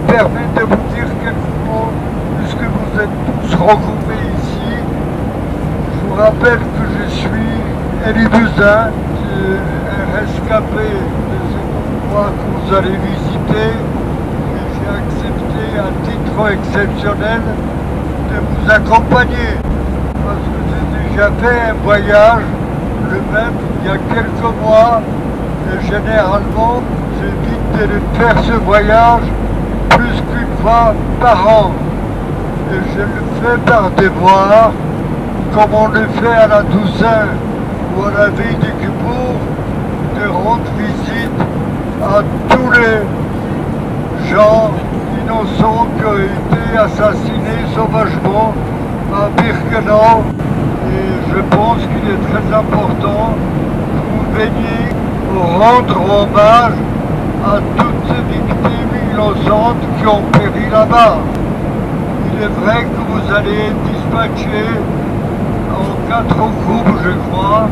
permets de vous dire quelques mots, puisque vous êtes tous regroupés ici. Je vous rappelle que je suis Elie Buzyn, un rescapé de cet endroit que vous allez visiter. Et j'ai accepté à titre exceptionnel de vous accompagner, parce que j'ai déjà fait un voyage, le même il y a quelques mois, et généralement j'évite de faire ce voyage plus qu'une fois par an. Et je le fais par devoir, comme on le fait à la Toussaint ou à la veille du Kippour, de rendre visite à tous les gens innocents qui ont été assassinés sauvagement à Birkenau. Et je pense qu'il est très important que vous veniez rendre hommage à toutes ces victimes innocentes qui ont péri là-bas. Il est vrai que vous allez être dispatchés en 4 groupes, je crois,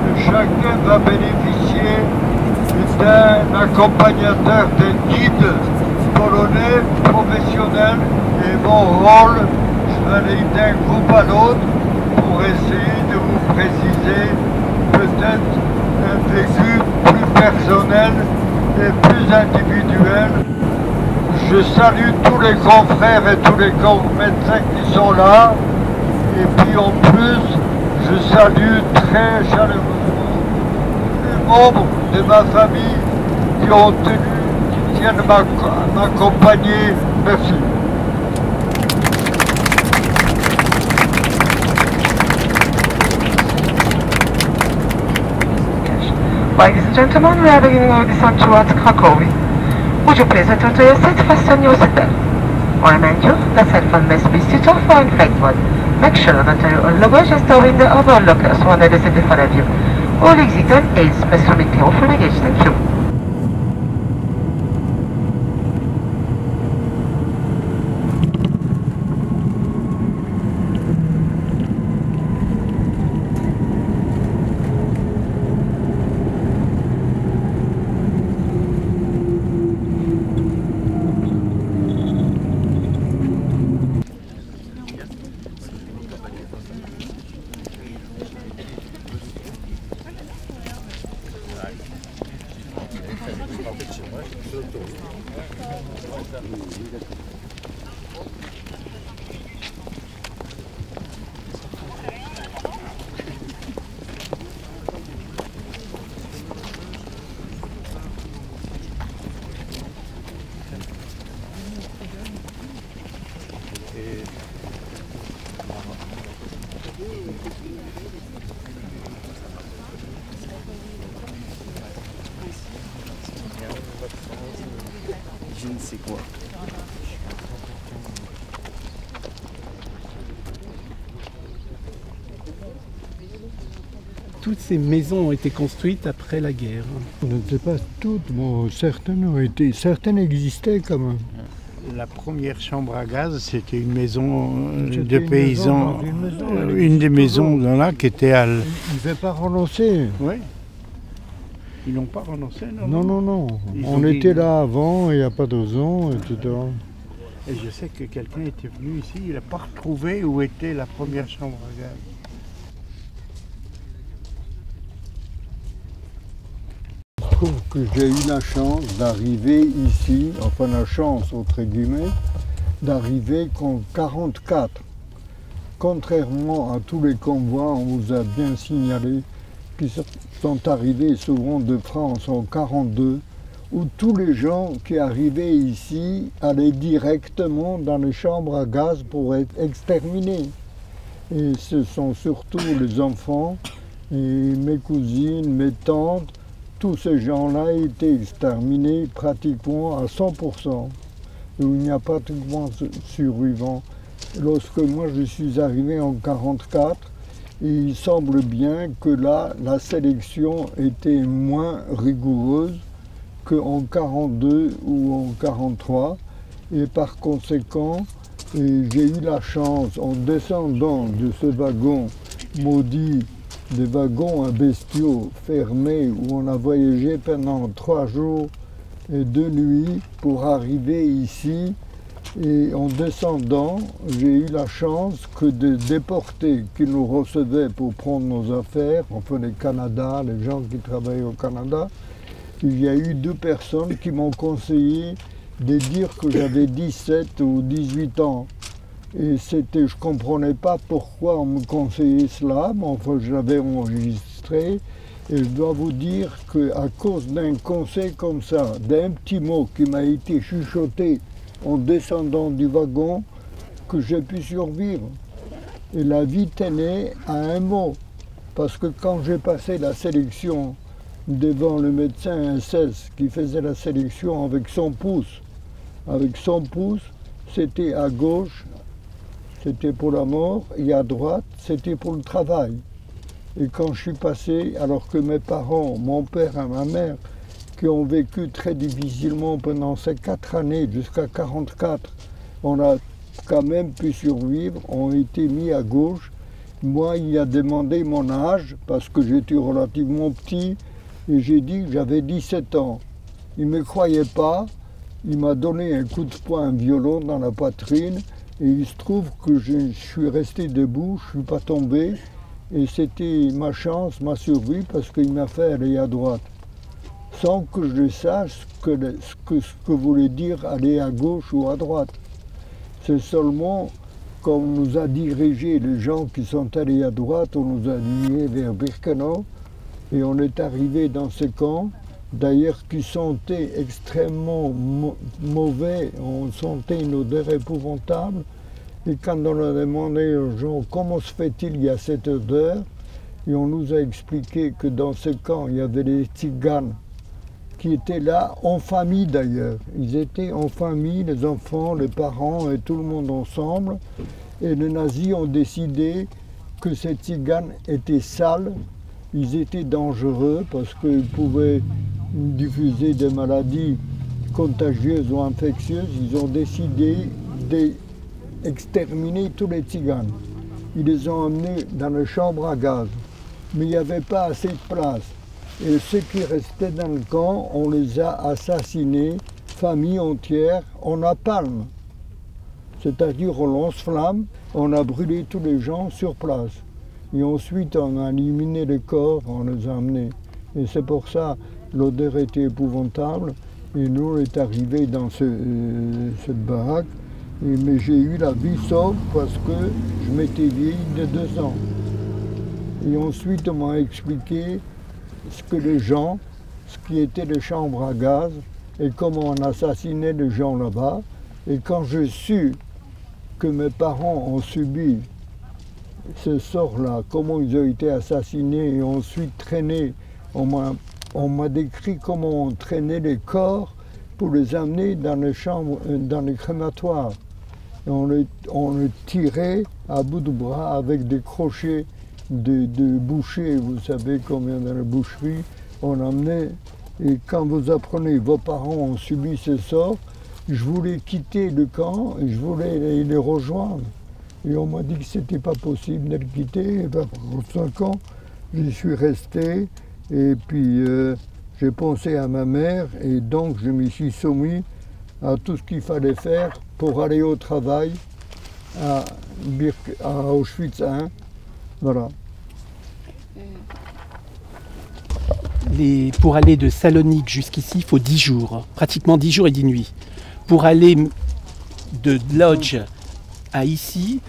et chacun va bénéficier d'un accompagnateur, d'un guide polonais professionnel, et mon rôle, je vais aller d'un groupe à l'autre pour essayer de vous préciser peut-être un vécu plus personnel et plus individuel. Je salue tous les confrères et tous les médecins qui sont là, et puis en plus je salue très chaleureusement les membres de ma famille qui tiennent m'accompagner. Merci. Ladies and gentlemen, we are beginning our descent towards Cracovia. Would you please return to your seat, fasten your seatbelt? I remind you that cell phone must be switched off or in flight mode. Make sure that your luggage is stored in the other lockers under the seat in front of you. All exit and aids must remain clear for luggage. Thank you. Je ne sais quoi. Toutes ces maisons ont été construites après la guerre. Je ne sais pas toutes, bon, certaines existaient quand même. La première chambre à gaz, c'était une maison de paysans, une des maisons là qui était à... Ils n'avaient pas renoncé. Oui. Ils n'ont pas renoncé, non? Non, non, non. On était là avant, il n'y a pas de raison, etc. Et je sais que quelqu'un était venu ici, il n'a pas retrouvé où était la première chambre à gaz. Je trouve que j'ai eu la chance d'arriver ici, enfin la chance entre guillemets, d'arriver qu'en 1944. Contrairement à tous les convois, on vous a bien signalé, qui sont arrivés souvent de France en 1942, où tous les gens qui arrivaient ici allaient directement dans les chambres à gaz pour être exterminés. Et ce sont surtout les enfants, et mes cousines, mes tantes, tous ces gens-là étaient exterminés pratiquement à 100%. Il n'y a pratiquement survivants. Lorsque moi je suis arrivé en 1944, il semble bien que là, la sélection était moins rigoureuse qu'en 1942 ou en 1943. Et par conséquent, j'ai eu la chance, en descendant de ce wagon maudit, des wagons à bestiaux fermés où on a voyagé pendant 3 jours et de nuit pour arriver ici. Et en descendant, j'ai eu la chance que des déportés qui nous recevaient pour prendre nos affaires, enfin les Canada, les gens qui travaillent au Canada, il y a eu 2 personnes qui m'ont conseillé de dire que j'avais 17 ou 18 ans. Et je ne comprenais pas pourquoi on me conseillait cela, mais enfin je l'avais enregistré. Et je dois vous dire qu'à cause d'un conseil comme ça, d'un petit mot qui m'a été chuchoté en descendant du wagon, que j'ai pu survivre. Et la vie tenait à un mot. Parce que quand j'ai passé la sélection devant le médecin SS qui faisait la sélection avec son pouce, c'était à gauche, c'était pour la mort, et à droite, c'était pour le travail. Et quand je suis passé, alors que mes parents, mon père et ma mère, qui ont vécu très difficilement pendant ces 4 années, jusqu'à 44, on a quand même pu survivre, ont été mis à gauche. Moi, il a demandé mon âge, parce que j'étais relativement petit, et j'ai dit que j'avais 17 ans. Il ne me croyait pas, il m'a donné un coup de poing violent dans la poitrine, et il se trouve que je suis resté debout, je ne suis pas tombé, et c'était ma chance, ma survie, parce qu'il m'a fait aller à droite. Sans que je sache ce que voulait dire aller à gauche ou à droite. C'est seulement quand on nous a dirigé, les gens qui sont allés à droite, on nous a dirigés vers Birkenau, et on est arrivé dans ce camp, d'ailleurs qui sentait extrêmement mauvais, on sentait une odeur épouvantable, et quand on a demandé aux gens comment se fait-il il y a cette odeur, et on nous a expliqué que dans ce camp, il y avait des tziganes qui étaient là, en famille d'ailleurs. Ils étaient en famille, les enfants, les parents et tout le monde ensemble. Et les nazis ont décidé que ces tziganes étaient sales, ils étaient dangereux parce qu'ils pouvaient diffuser des maladies contagieuses ou infectieuses. Ils ont décidé d'exterminer tous les tziganes. Ils les ont emmenés dans les chambres à gaz. Mais il n'y avait pas assez de place. Et ceux qui restaient dans le camp, on les a assassinés, famille entière, en napalm. C'est-à-dire au lance-flamme, on a brûlé tous les gens sur place. Et ensuite, on a éliminé les corps, on les a emmenés. Et c'est pour ça, l'odeur était épouvantable. Et nous, on est arrivés dans cette baraque. Mais j'ai eu la vie sauve parce que je m'étais vieilli de 2 ans. Et ensuite, on m'a expliqué ce que les gens, ce qui étaient les chambres à gaz, et comment on assassinait les gens là-bas. Et quand j'ai su que mes parents ont subi ce sort-là, comment ils ont été assassinés et ensuite traînés, on m'a décrit comment on traînait les corps pour les amener dans les chambres, dans les crématoires. Et on les tirait à bout de bras avec des crochets de boucher, vous savez combien dans la boucherie, on emmenait. Et quand vous apprenez, vos parents ont subi ce sort, je voulais quitter le camp et je voulais les rejoindre. Et on m'a dit que c'était pas possible de le quitter. Et ben, pour 5 ans, j'y suis resté. Et puis j'ai pensé à ma mère et donc je me suis soumis à tout ce qu'il fallait faire pour aller au travail à Auschwitz I. Voilà. Pour aller de Salonique jusqu'ici, il faut 10 jours, pratiquement 10 jours et 10 nuits. Pour aller de Lodz à ici,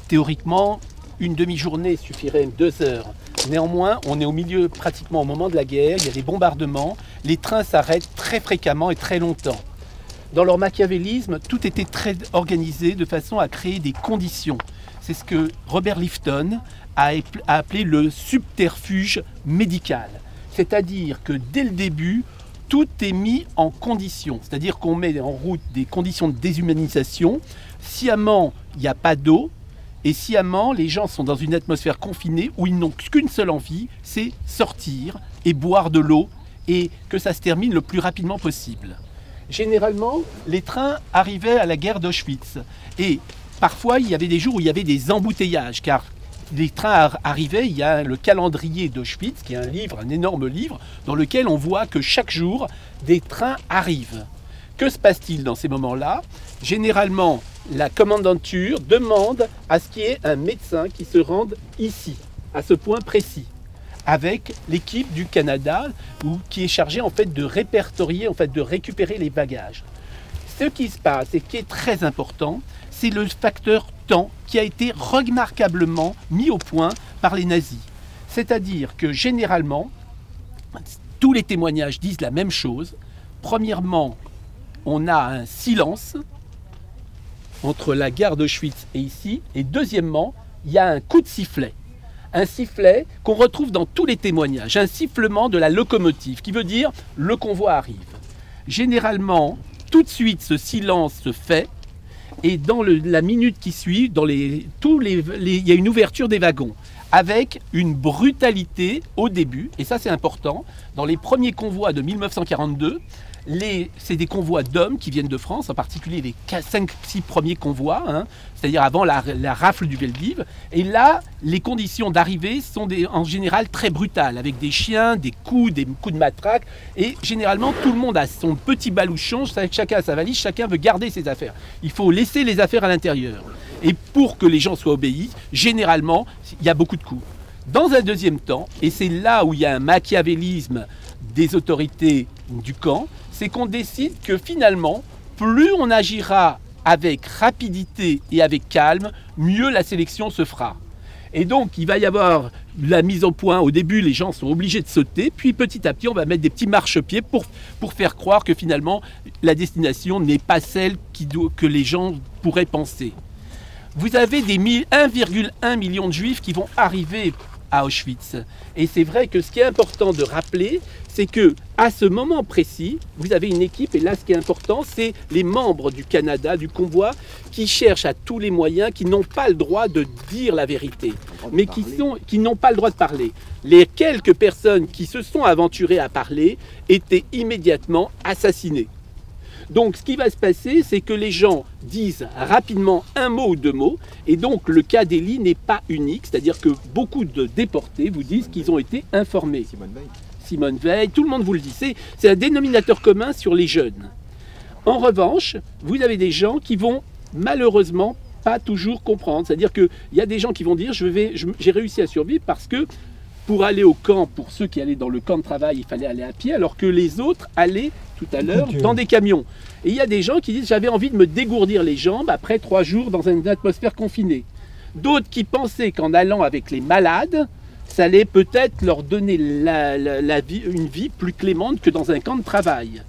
théoriquement, une demi-journée suffirait, 2 heures. Néanmoins, on est au milieu, pratiquement au moment de la guerre, il y a des bombardements, les trains s'arrêtent très fréquemment et très longtemps. Dans leur machiavélisme, tout était très organisé de façon à créer des conditions. C'est ce que Robert Lifton a appelé le subterfuge médical. C'est-à-dire que dès le début, tout est mis en condition. C'est-à-dire qu'on met en route des conditions de déshumanisation. Sciemment, il n'y a pas d'eau. Et sciemment, les gens sont dans une atmosphère confinée où ils n'ont qu'une seule envie, c'est sortir et boire de l'eau et que ça se termine le plus rapidement possible. Généralement, les trains arrivaient à la gare d'Auschwitz. Et parfois, il y avait des jours où il y avait des embouteillages, car les trains arrivaient, il y a le calendrier d'Auschwitz, qui est un livre, un énorme livre, dans lequel on voit que chaque jour, des trains arrivent. Que se passe-t-il dans ces moments-là? Généralement, la commandanture demande à ce qu'il y ait un médecin qui se rende ici, à ce point précis, avec l'équipe du Canada, qui est chargée en fait de répertorier, en fait de récupérer les bagages. Ce qui se passe et qui est très important, c'est le facteur temps qui a été remarquablement mis au point par les nazis. C'est-à-dire que généralement, tous les témoignages disent la même chose. Premièrement, on a un silence entre la gare d'Auschwitz et ici. Et deuxièmement, il y a un coup de sifflet. Un sifflet qu'on retrouve dans tous les témoignages. Un sifflement de la locomotive, qui veut dire le convoi arrive. Généralement, tout de suite, ce silence se fait. Et dans la minute qui suit, il y a une ouverture des wagons avec une brutalité au début, et ça c'est important. Dans les premiers convois de 1942, c'est des convois d'hommes qui viennent de France, en particulier les 5-6 premiers convois, hein, c'est-à-dire avant la rafle du Veldiv. Et là, les conditions d'arrivée sont en général très brutales, avec des chiens, des coups de matraque. Et généralement, tout le monde a son petit balouchon, chacun a sa valise, chacun veut garder ses affaires. Il faut laisser les affaires à l'intérieur. Et pour que les gens soient obéis, généralement, il y a beaucoup de coups. Dans un deuxième temps, et c'est là où il y a un machiavélisme des autorités du camp, c'est qu'on décide que finalement, plus on agira avec rapidité et avec calme, mieux la sélection se fera. Et donc, il va y avoir la mise au point. Au début, les gens sont obligés de sauter, puis petit à petit, on va mettre des petits marchepieds pour faire croire que finalement, la destination n'est pas celle que les gens pourraient penser. Vous avez 1,1 million de Juifs qui vont arriver à Auschwitz. Et c'est vrai que ce qui est important de rappeler, c'est que à ce moment précis, vous avez une équipe, et là ce qui est important, c'est les membres du Canada, du convoi, qui cherchent à tous les moyens, qui n'ont pas le droit de dire la vérité, mais qui n'ont pas le droit de parler. Les quelques personnes qui se sont aventurées à parler étaient immédiatement assassinées. Donc ce qui va se passer, c'est que les gens disent rapidement un mot ou deux mots, et donc le cas d'Elie n'est pas unique, c'est-à-dire que beaucoup de déportés vous disent qu'ils ont été informés. Simone Veil, tout le monde vous le dit, c'est un dénominateur commun sur les jeunes. En revanche, vous avez des gens qui vont malheureusement pas toujours comprendre, c'est-à-dire qu'il y a des gens qui vont dire j'ai réussi à survivre parce que pour aller au camp, pour ceux qui allaient dans le camp de travail, il fallait aller à pied, alors que les autres allaient tout à l'heure dans des camions. Et il y a des gens qui disent j'avais envie de me dégourdir les jambes après 3 jours dans une atmosphère confinée. D'autres qui pensaient qu'en allant avec les malades, ça allait peut-être leur donner une vie plus clémente que dans un camp de travail.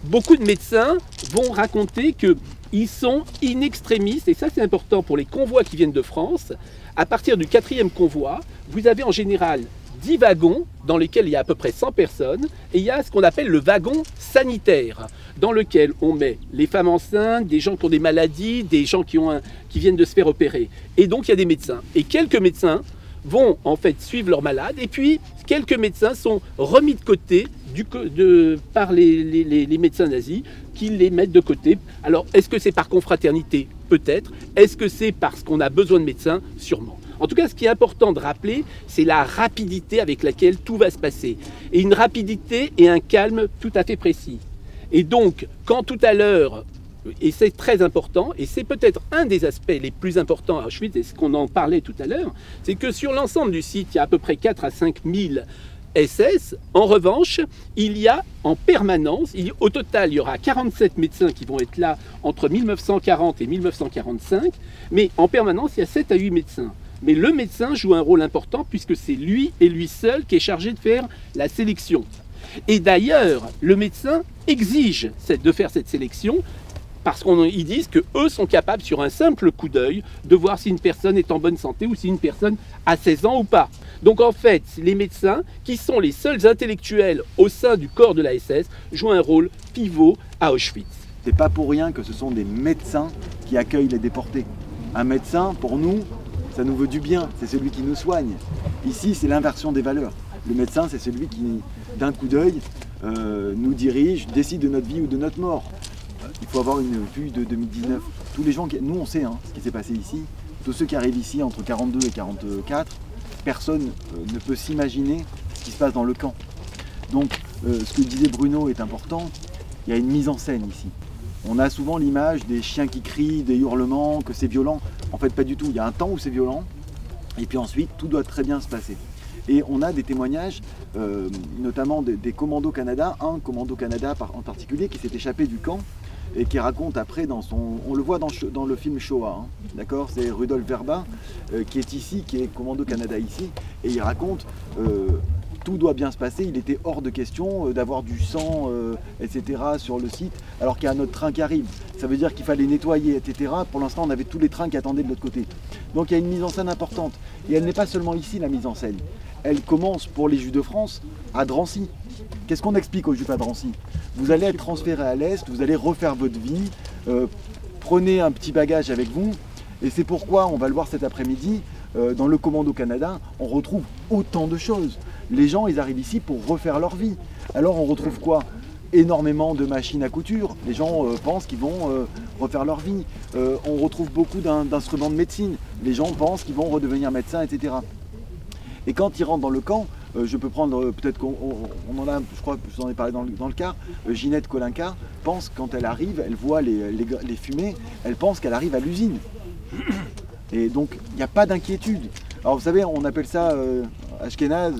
Beaucoup de médecins vont raconter qu'ils sont in extremis, et ça c'est important pour les convois qui viennent de France. À partir du 4e convoi, vous avez en général 10 wagons dans lesquels il y a à peu près 100 personnes, et il y a ce qu'on appelle le wagon sanitaire, dans lequel on met les femmes enceintes, des gens qui ont des maladies, des gens qui viennent de se faire opérer. Et donc il y a des médecins. Et quelques médecins vont en fait suivre leurs malades, et puis quelques médecins sont remis de côté par les médecins nazis qui les mettent de côté. Alors est-ce que c'est par confraternité? Peut-être. Est-ce que c'est parce qu'on a besoin de médecins? Sûrement. En tout cas, ce qui est important de rappeler, c'est la rapidité avec laquelle tout va se passer. Et une rapidité et un calme tout à fait précis. Et donc, quand tout à l'heure, et c'est très important, et c'est peut-être un des aspects les plus importants à Auschwitz, et ce qu'on en parlait tout à l'heure, c'est que sur l'ensemble du site, il y a à peu près 4 à 5 000 SS. En revanche, il y a en permanence, au total, il y aura 47 médecins qui vont être là entre 1940 et 1945, mais en permanence, il y a 7 à 8 médecins. Mais le médecin joue un rôle important puisque c'est lui et lui seul qui est chargé de faire la sélection. Et d'ailleurs, le médecin exige de faire cette sélection parce qu'ils disent qu'eux sont capables, sur un simple coup d'œil, de voir si une personne est en bonne santé ou si une personne a 16 ans ou pas. Donc en fait, les médecins, qui sont les seuls intellectuels au sein du corps de la SS, jouent un rôle pivot à Auschwitz. C'est pas pour rien que ce sont des médecins qui accueillent les déportés. Un médecin, pour nous, ça nous veut du bien, c'est celui qui nous soigne. Ici, c'est l'inversion des valeurs. Le médecin, c'est celui qui, d'un coup d'œil, nous dirige, décide de notre vie ou de notre mort. Il faut avoir une vue de 2019. Tous les gens, nous on sait ce qui s'est passé ici. Tous ceux qui arrivent ici entre 42 et 44, personne ne peut s'imaginer ce qui se passe dans le camp. Donc ce que disait Bruno est important, il y a une mise en scène ici. On a souvent l'image des chiens qui crient, des hurlements, que c'est violent. En fait pas du tout, il y a un temps où c'est violent, et puis ensuite tout doit très bien se passer. Et on a des témoignages, notamment des Commandos Canada, un Commando Canada en particulier qui s'est échappé du camp et qui raconte après on le voit dans le film Shoah, hein, d'accord, c'est Rudolf Verba qui est ici, qui est Commando Canada ici, et il raconte tout doit bien se passer, il était hors de question d'avoir du sang, etc. sur le site, alors qu'il y a un autre train qui arrive. Ça veut dire qu'il fallait nettoyer, etc. Pour l'instant, on avait tous les trains qui attendaient de l'autre côté. Donc il y a une mise en scène importante. Et elle n'est pas seulement ici, la mise en scène. Elle commence pour les Juifs de France à Drancy. Qu'est-ce qu'on explique aux Juifs à Drancy? Vous allez être transférés à l'Est, vous allez refaire votre vie, prenez un petit bagage avec vous. Et c'est pourquoi, on va le voir cet après-midi, dans le Commando Canada, on retrouve autant de choses. Les gens, ils arrivent ici pour refaire leur vie. Alors on retrouve quoi? Énormément de machines à couture. Les gens pensent qu'ils vont refaire leur vie. On retrouve beaucoup d'instruments de médecine. Les gens pensent qu'ils vont redevenir médecins, etc. Et quand ils rentrent dans le camp, je peux prendre, peut-être qu'on en a, je crois que je vous en ai parlé dans le cas, Ginette Kolinka pense quand elle arrive, elle voit les fumées, elle pense qu'elle arrive à l'usine. Et donc il n'y a pas d'inquiétude. Alors vous savez, on appelle ça Ashkenaz,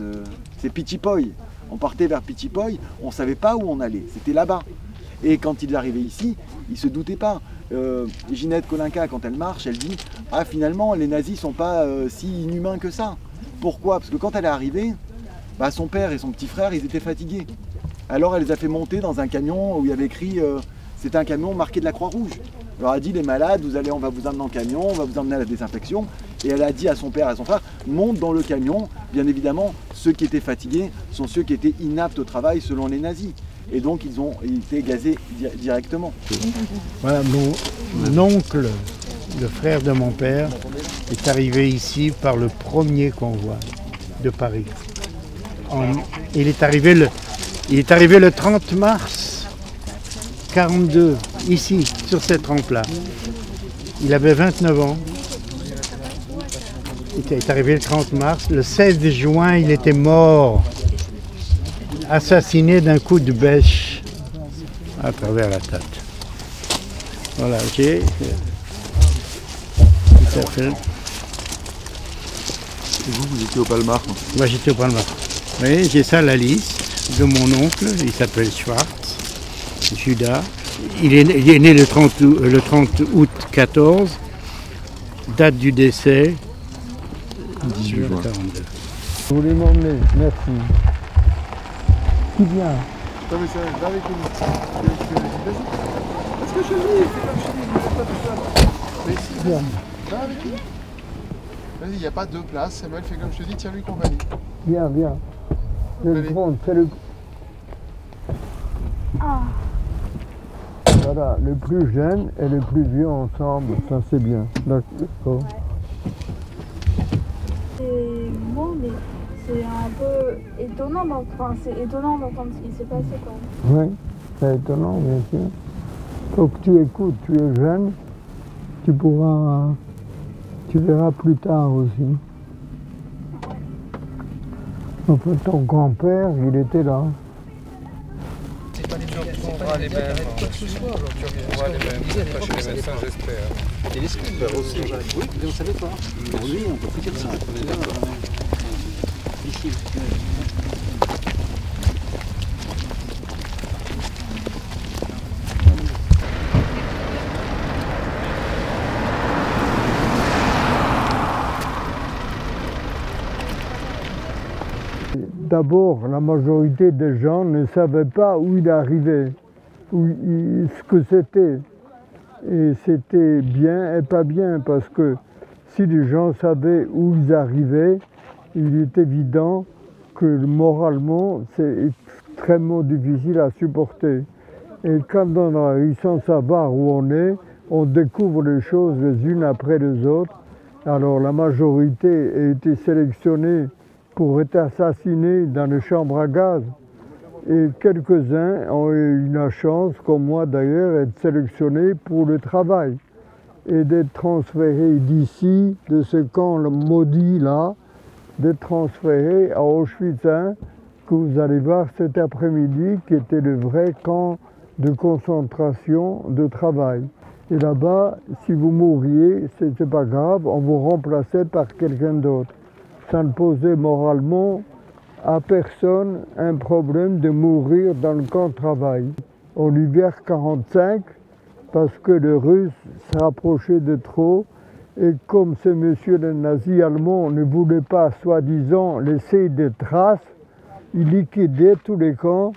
c'est Pichipoy. On partait vers Pichipoy, on ne savait pas où on allait, c'était là-bas. Et quand il est arrivé ici, il ne se doutait pas. Ginette Kolinka, quand elle marche, elle dit « Ah, finalement, les nazis ne sont pas si inhumains que ça. » Pourquoi? Parce que quand elle est arrivée, bah, son père et son petit frère, ils étaient fatigués. Alors elle les a fait monter dans un camion où il y avait écrit c'était un camion marqué de la Croix-Rouge. Elle leur a dit, les malades, on va vous emmener en camion, on va vous emmener à la désinfection. Et elle a dit à son père et à son frère, monte dans le camion. Bien évidemment, ceux qui étaient fatigués sont ceux qui étaient inaptes au travail selon les nazis. Et donc ils ont été gazés directement. Voilà, mon oncle, le frère de mon père, est arrivé ici par le premier convoi de Paris. Il est arrivé le 30 mars 42, ici, sur cette rampe-là. Il avait 29 ans. Il est arrivé le 30 mars. Le 16 juin, il était mort, assassiné d'un coup de bêche à travers la tête. Voilà, j'ai... Tout à fait. Et vous étiez au Palmar? Moi, j'étais au Palmar. Oui, j'ai ça, la liste de mon oncle. Il s'appelle Schwartz, Judas. Il est né le 30 août 14. Date du décès, 1842. Vous voulez m'emmener? Merci. Qui vient? Non mais ça va avec nous. Vas-y. Parce que je dis, fais comme je dis, ne reste pas tout seul. Mais si, Viens. va avec nous. Vas-y, il n'y a pas deux places. Samuel fait comme je te dis, tiens-lui compagnie. Viens, viens. Le Allez. front, c'est le... Voilà, le plus jeune et le plus vieux ensemble, ça c'est bien. D'accord. C'est bon, mais c'est un peu étonnant, c'est étonnant d'entendre ce qui s'est passé quoi. Oui, c'est étonnant, bien sûr. Faut que tu écoutes, tu es jeune, tu verras plus tard aussi. Enfin, ton grand-père, il était là. Tu trouveras les mêmes. Tu trouveras les mêmes. Pas chez les médecins, j'espère. Et les scooters aussi. Oui, mais on ne savait pas. Pour lui, on peut plus dire ça. Ici. D'abord, la majorité des gens ne savaient pas où il arrivait, ce que c'était. Et c'était bien et pas bien, parce que si les gens savaient où ils arrivaient, il est évident que moralement, c'est extrêmement difficile à supporter. Et quand on arrive sans savoir où on découvre les choses les unes après les autres. Alors la majorité a été sélectionnée pour être assassinés dans les chambres à gaz. Et quelques-uns ont eu la chance, comme moi d'ailleurs, d'être sélectionnés pour le travail. et d'être transféré d'ici, de ce camp maudit là, d'être transféré à Auschwitz I, que vous allez voir cet après-midi, qui était le vrai camp de concentration, de travail. Et là-bas, si vous mouriez, c'était pas grave, on vous remplaçait par quelqu'un d'autre. Ça ne posait moralement à personne un problème de mourir dans le camp de travail. En hiver 45, parce que le Russe se rapprochait de trop, et comme ce monsieur le nazi allemand ne voulait pas, soi-disant, laisser des traces, il liquidait tous les camps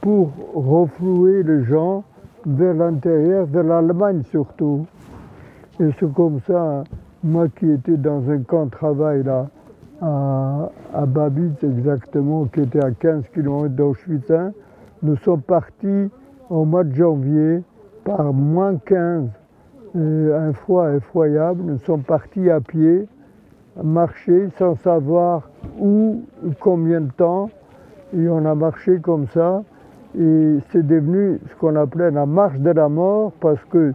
pour reflouer les gens vers l'intérieur, vers l'Allemagne surtout. Et c'est comme ça, moi qui étais dans un camp de travail là, à Babitz exactement, qui était à 15 km d'Auschwitz I, nous sommes partis au mois de janvier par moins 15, un froid effroyable. Nous sommes partis à pied, marcher sans savoir où, combien de temps, et on a marché comme ça. Et c'est devenu ce qu'on appelait la marche de la mort, parce que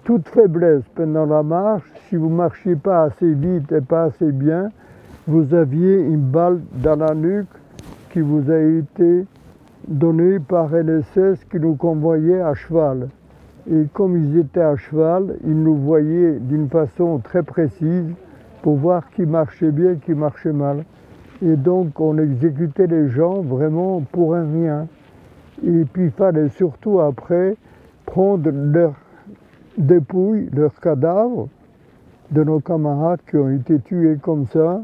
toute faiblesse pendant la marche, si vous ne marchiez pas assez vite et pas assez bien, vous aviez une balle dans la nuque qui vous a été donnée par LSS qui nous convoyait à cheval. Et comme ils étaient à cheval, ils nous voyaient d'une façon très précise pour voir qui marchait bien et qui marchait mal. Et donc on exécutait les gens vraiment pour un rien. Et puis il fallait surtout après prendre leurs dépouilles, leurs cadavres de nos camarades qui ont été tués comme ça,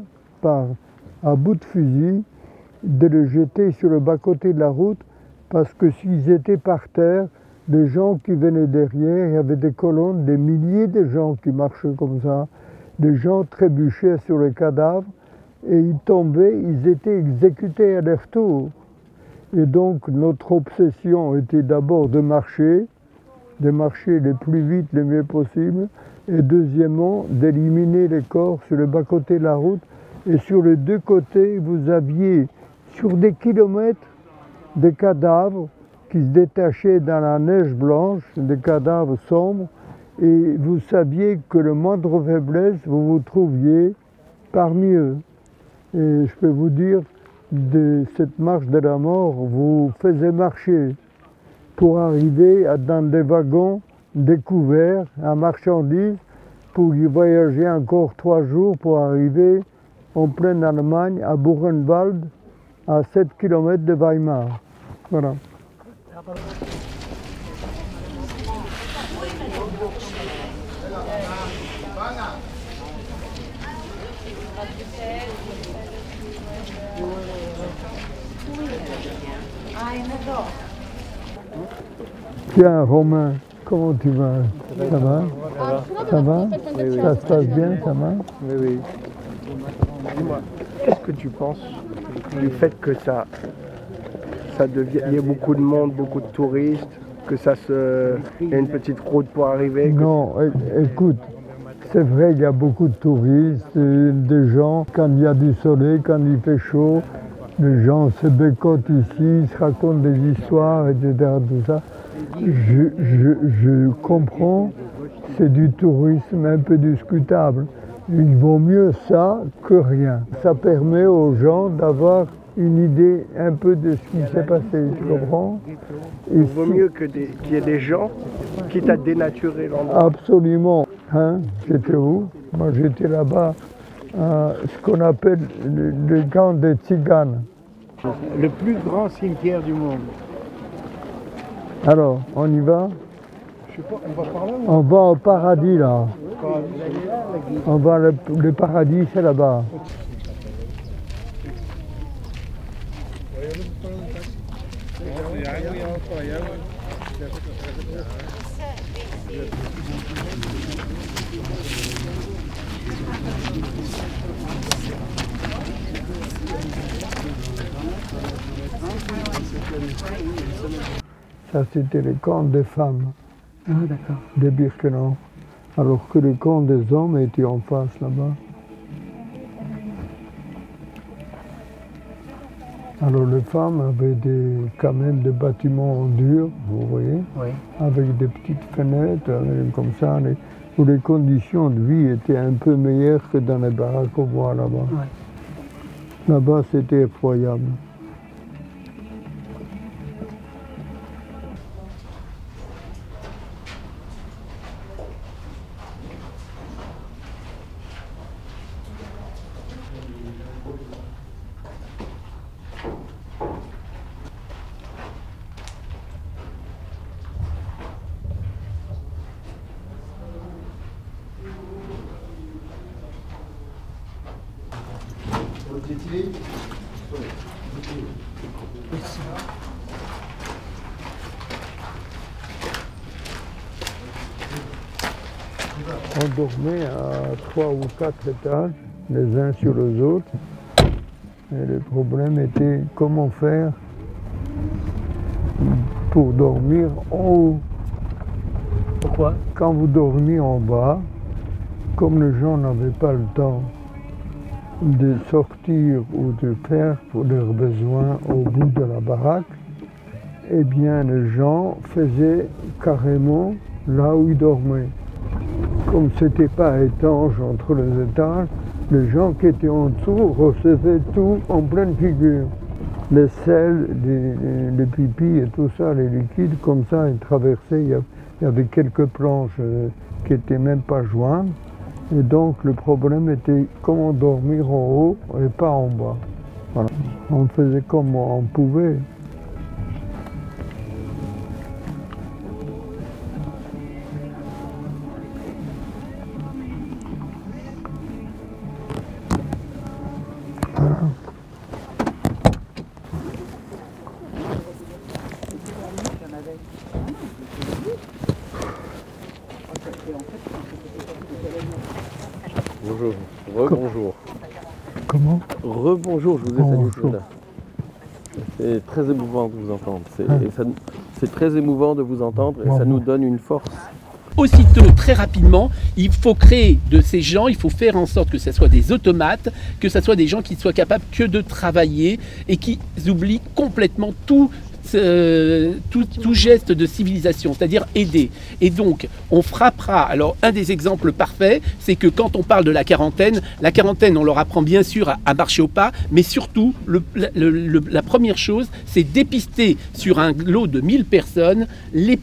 à bout de fusil, de les jeter sur le bas-côté de la route, parce que s'ils étaient par terre, les gens qui venaient derrière, il y avait des colonnes, des milliers de gens qui marchaient comme ça. Les gens trébuchaient sur les cadavres et ils tombaient, ils étaient exécutés à leur tour. Et donc notre obsession était d'abord de marcher le plus vite, le mieux possible, et deuxièmement d'éliminer les corps sur le bas-côté de la route. Et sur les deux côtés, vous aviez sur des kilomètres des cadavres qui se détachaient dans la neige blanche, des cadavres sombres, et vous saviez que le moindre faiblesse, vous vous trouviez parmi eux. Et je peux vous dire, de cette marche de la mort vous faisait marcher pour arriver dans des wagons découverts à marchandises, pour y voyager encore 3 jours pour arriver en pleine Allemagne, à Buchenwald, à 7 km de Weimar. Voilà. Tiens, Romain, comment tu vas? Ça va? Ça va? Oui, ça se passe bien, ça va? Oui, oui. Dis-moi, qu'est-ce que tu penses du fait que ça devient, il y a beaucoup de monde, beaucoup de touristes, il y a une petite route pour arriver? Non, écoute, c'est vrai qu'il y a beaucoup de touristes, des gens, quand il y a du soleil, quand il fait chaud, les gens se bécotent ici, se racontent des histoires, etc. Tout ça. Je comprends, c'est du tourisme un peu discutable. Il vaut mieux ça que rien. Ça permet aux gens d'avoir une idée un peu de ce qui s'est passé, tu comprends? Il vaut mieux qu'il y ait des gens qui t'a dénaturé l'endroit. Absolument. Hein? J'étais où? Moi j'étais là-bas, ce qu'on appelle le camp des Tziganes. Le plus grand cimetière du monde. Alors, on y va? Je sais pas, on va par là? On va au paradis là. On va le paradis, c'est là-bas. Ça, c'était les camps des femmes, de Birkenau, alors que les camps des hommes étaient en face là-bas. Alors les femmes avaient quand même des bâtiments en dur, vous voyez, Oui. avec des petites fenêtres, comme ça, où les conditions de vie étaient un peu meilleures que dans les baraques au bois là-bas. Ouais. Là-bas, c'était effroyable. On dormait à 3 ou 4 étages, les uns sur les autres. Et le problème était comment faire pour dormir en haut. Pourquoi? Quand vous dormiez en bas, comme les gens n'avaient pas le temps de sortir ou de faire pour leurs besoins au bout de la baraque, eh bien les gens faisaient carrément là où ils dormaient. Comme ce n'était pas étanche entre les étages, les gens qui étaient en dessous recevaient tout en pleine figure. Les selles, les pipis et tout ça, les liquides, comme ça, ils traversaient. Il y avait quelques planches qui n'étaient même pas jointes. Et donc le problème était comment dormir en haut et pas en bas. Voilà. On faisait comme on pouvait. Bonjour, rebonjour. Comment? Rebonjour, je vous ai Bonjour. salué. C'est très émouvant de vous entendre. C'est très émouvant de vous entendre et ça nous donne une force. Aussitôt, très rapidement, il faut créer de ces gens, il faut faire en sorte que ce soit des automates, que ce soit des gens qui soient capables que de travailler et qui oublient complètement tout geste de civilisation, c'est-à-dire aider. Et donc, on frappera. Alors, un des exemples parfaits, c'est que quand on parle de la quarantaine, on leur apprend bien sûr à marcher au pas, mais surtout, la première chose, c'est dépister sur un lot de 1000 personnes, les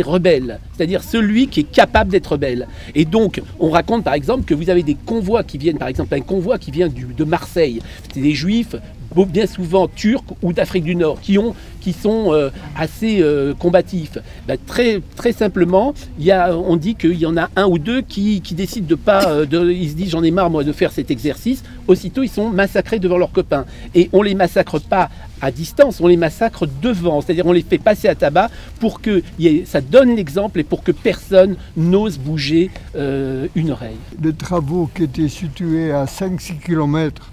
rebelles, c'est-à-dire celui qui est capable d'être rebelle. Et donc, on raconte par exemple que vous avez des convois qui viennent, par exemple, un convoi qui vient de Marseille, c'est des juifs, bien souvent turcs ou d'Afrique du Nord, qui sont assez combatifs. Très, très simplement, on dit qu'il y en a un ou deux qui décident de pas, ils se disent j'en ai marre moi de faire cet exercice, aussitôt ils sont massacrés devant leurs copains. Et on les massacre pas à distance, on les massacre devant, c'est-à-dire on les fait passer à tabac pour que ça donne l'exemple et pour que personne n'ose bouger une oreille. Les travaux qui étaient situés à 5-6 km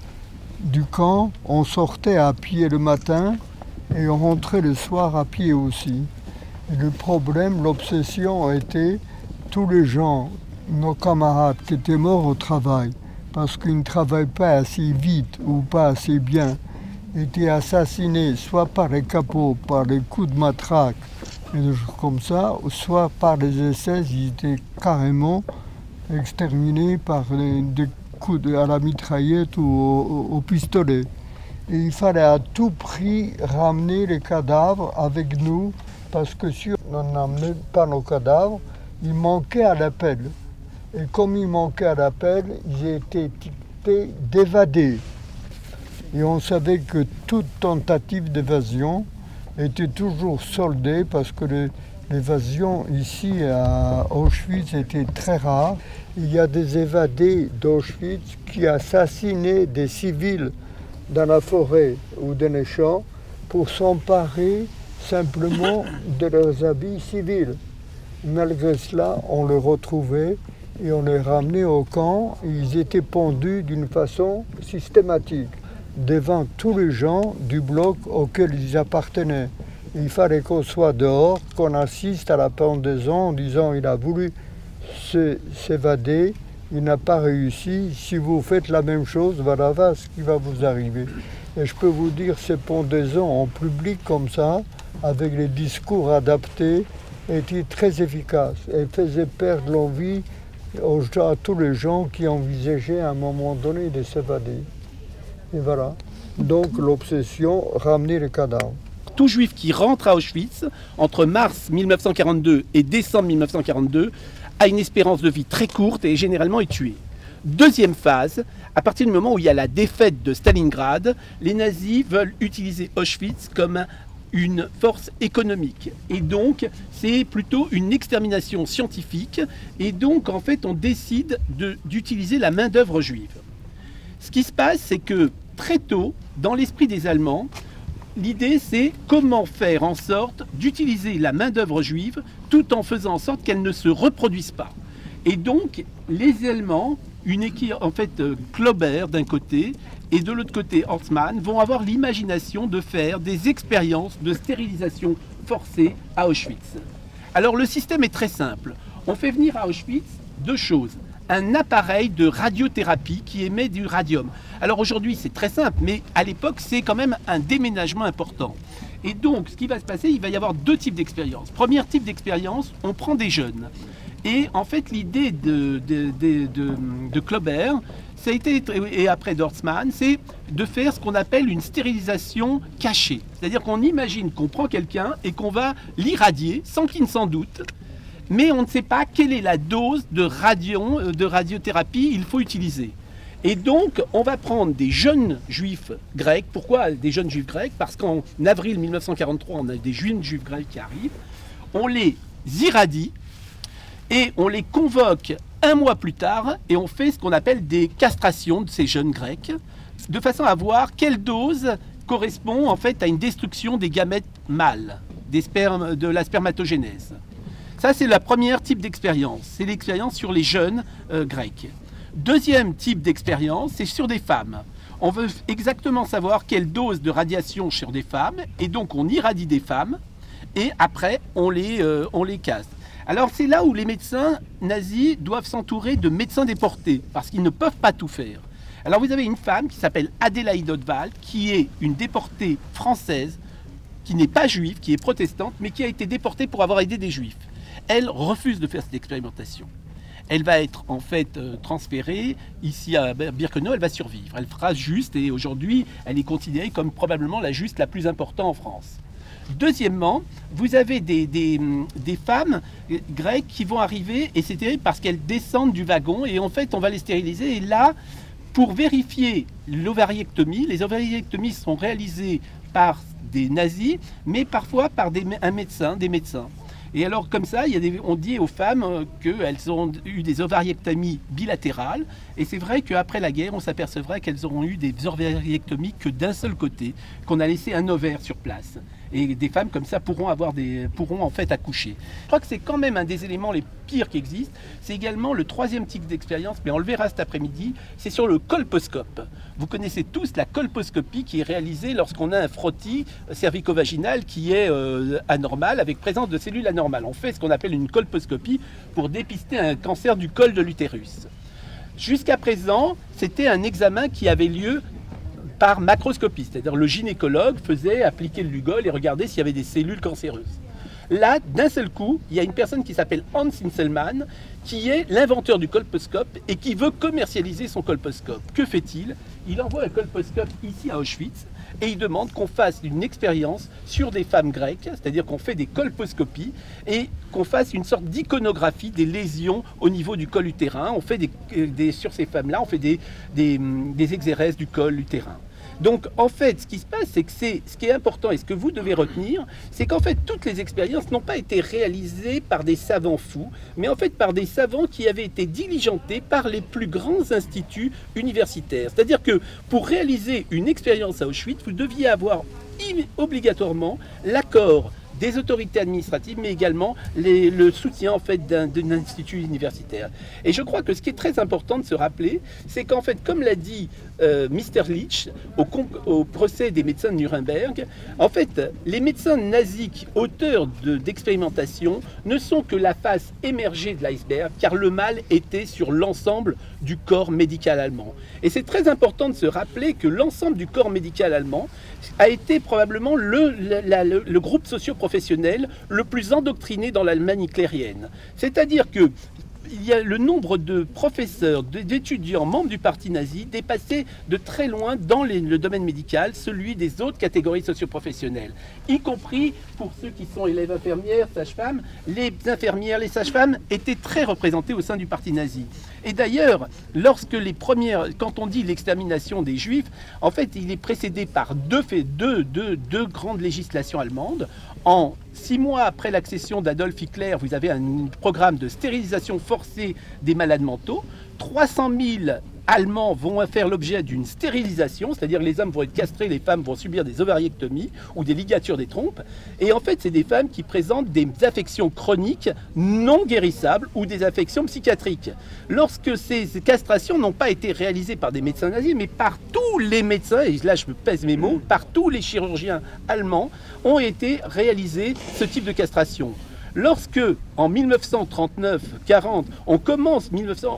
du camp, on sortait à pied le matin et on rentrait le soir à pied aussi. Et le problème, l'obsession était tous les gens, nos camarades qui étaient morts au travail, parce qu'ils ne travaillent pas assez vite ou pas assez bien, étaient assassinés soit par les capots, par les coups de matraque et des choses comme ça, soit par les SS, ils étaient carrément exterminés par des coups à la mitraillette ou au pistolet. Et il fallait à tout prix ramener les cadavres avec nous, parce que si on n'amenait pas nos cadavres, ils manquaient à l'appel. Et comme ils manquaient à l'appel, ils étaient étiquetés d'évadés. Et on savait que toute tentative d'évasion était toujours soldée, parce que l'évasion ici à Auschwitz était très rare. Il y a des évadés d'Auschwitz qui assassinaient des civils dans la forêt ou dans les champs pour s'emparer simplement de leurs habits civils. Malgré cela, on les retrouvait et on les ramenait au camp. Ils étaient pendus d'une façon systématique devant tous les gens du bloc auquel ils appartenaient. Il fallait qu'on soit dehors, qu'on assiste à la pendaison en disant il a voulu s'évader, il n'a pas réussi, si vous faites la même chose, voilà ce qui va vous arriver. Et je peux vous dire, ces pendaisons en public comme ça, avec les discours adaptés, était très efficace. Elle faisait perdre l'envie à tous les gens qui envisageaient à un moment donné de s'évader. Et voilà. Donc l'obsession, ramener les cadavres. Tout juif qui rentre à Auschwitz entre mars 1942 et décembre 1942 a une espérance de vie très courte et généralement est tué. Deuxième phase, à partir du moment où il y a la défaite de Stalingrad, les nazis veulent utiliser Auschwitz comme une force économique. Et donc, c'est plutôt une extermination scientifique. Et donc, en fait, on décide d'utiliser la main-d'œuvre juive. Ce qui se passe, c'est que très tôt, dans l'esprit des Allemands, l'idée, c'est comment faire en sorte d'utiliser la main-d'œuvre juive tout en faisant en sorte qu'elle ne se reproduise pas. Et donc, les Allemands, une équipe, en fait, Klauber d'un côté, et de l'autre côté, Horstmann, vont avoir l'imagination de faire des expériences de stérilisation forcée à Auschwitz. Alors, le système est très simple. On fait venir à Auschwitz deux choses. Un appareil de radiothérapie qui émet du radium. Alors aujourd'hui, c'est très simple, mais à l'époque, c'est quand même un déménagement important. Et donc, ce qui va se passer, il va y avoir deux types d'expériences. Premier type d'expérience, on prend des jeunes. Et en fait, l'idée de Klauber, ça a été, et après d'Horstmann, c'est de faire ce qu'on appelle une stérilisation cachée. C'est-à-dire qu'on imagine qu'on prend quelqu'un et qu'on va l'irradier sans qu'il ne s'en doute. Mais on ne sait pas quelle est la dose de radiothérapie il faut utiliser. Et donc, on va prendre des jeunes juifs grecs. Pourquoi des jeunes juifs grecs? Parce qu'en avril 1943, on a des jeunes juifs grecs qui arrivent. On les irradie et on les convoque un mois plus tard et on fait ce qu'on appelle des castrations de ces jeunes grecs, de façon à voir quelle dose correspond en fait à une destruction des gamètes mâles, de la spermatogénèse. Ça, c'est le premier type d'expérience. C'est l'expérience sur les jeunes grecs. Deuxième type d'expérience, c'est sur des femmes. On veut exactement savoir quelle dose de radiation sur des femmes, et donc on irradie des femmes, et après, on les casse. Alors, c'est là où les médecins nazis doivent s'entourer de médecins déportés, parce qu'ils ne peuvent pas tout faire. Alors, vous avez une femme qui s'appelle Adélaïde Ottwald, qui est une déportée française, qui n'est pas juive, qui est protestante, mais qui a été déportée pour avoir aidé des juifs. Elle refuse de faire cette expérimentation. Elle va être en fait transférée ici à Birkenau, elle va survivre. Elle fera juste, et aujourd'hui, elle est considérée comme probablement la juste la plus importante en France. Deuxièmement, vous avez des femmes grecques qui vont arriver, et c'est terrible parce qu'elles descendent du wagon, et en fait, on va les stériliser. Et là, pour vérifier l'ovariectomie, les ovariectomies sont réalisées par des nazis, mais parfois par des médecins. Et alors, comme ça, on dit aux femmes qu'elles ont eu des ovariectomies bilatérales. Et c'est vrai qu'après la guerre, on s'apercevrait qu'elles auront eu des ovariectomies que d'un seul côté, qu'on a laissé un ovaire sur place. Et des femmes comme ça pourront en fait accoucher. Je crois que c'est quand même un des éléments les pires qui existent. C'est également le troisième type d'expérience, mais on le verra cet après-midi, c'est sur le colposcope. Vous connaissez tous la colposcopie qui est réalisée lorsqu'on a un frottis cervico-vaginal qui est anormal, avec présence de cellules anormales. On fait ce qu'on appelle une colposcopie pour dépister un cancer du col de l'utérus. Jusqu'à présent, c'était un examen qui avait lieu par macroscopie, c'est-à-dire le gynécologue faisait appliquer le Lugol et regardait s'il y avait des cellules cancéreuses. Là, d'un seul coup, il y a une personne qui s'appelle Hans Inselmann, qui est l'inventeur du colposcope et qui veut commercialiser son colposcope. Que fait-il? Il envoie un colposcope ici à Auschwitz et il demande qu'on fasse une expérience sur des femmes grecques, c'est-à-dire qu'on fait des colposcopies et qu'on fasse une sorte d'iconographie des lésions au niveau du col utérin. On fait sur ces femmes-là, on fait des exérèses du col utérin. Donc, en fait, ce qui se passe, c'est que ce qui est important et ce que vous devez retenir, c'est qu'en fait, toutes les expériences n'ont pas été réalisées par des savants fous, mais en fait par des savants qui avaient été diligentés par les plus grands instituts universitaires. C'est-à-dire que pour réaliser une expérience à Auschwitz, vous deviez avoir obligatoirement l'accord des autorités administratives, mais également le soutien en fait d'un institut universitaire. Et je crois que ce qui est très important de se rappeler, c'est qu'en fait, comme l'a dit Mr. Leach au procès des médecins de Nuremberg, en fait, les médecins nazis auteurs d'expérimentations ne sont que la face émergée de l'iceberg, car le mal était sur l'ensemble du corps médical allemand. Et c'est très important de se rappeler que l'ensemble du corps médical allemand a été probablement le groupe socio-professionnel socio-professionnel le plus endoctriné dans l'Allemagne hitlérienne. C'est-à-dire que il y a le nombre de professeurs, d'étudiants membres du parti nazi dépassait de très loin dans le domaine médical celui des autres catégories socioprofessionnelles, y compris pour ceux qui sont élèves infirmières, sages-femmes. Les infirmières, les sages-femmes étaient très représentées au sein du parti nazi. Et d'ailleurs, quand on dit l'extermination des Juifs, en fait, il est précédé par deux grandes législations allemandes. En 6 mois après l'accession d'Adolf Hitler, vous avez un programme de stérilisation forcée des malades mentaux. 300 000 Allemands vont faire l'objet d'une stérilisation, c'est-à-dire les hommes vont être castrés, les femmes vont subir des ovariectomies ou des ligatures des trompes. Et en fait, c'est des femmes qui présentent des affections chroniques non guérissables ou des affections psychiatriques. Lorsque ces castrations n'ont pas été réalisées par des médecins nazis, mais par tous les médecins, et là je me pèse mes mots, par tous les chirurgiens allemands, ont été réalisées ce type de castration. Lorsque, en 1939-40,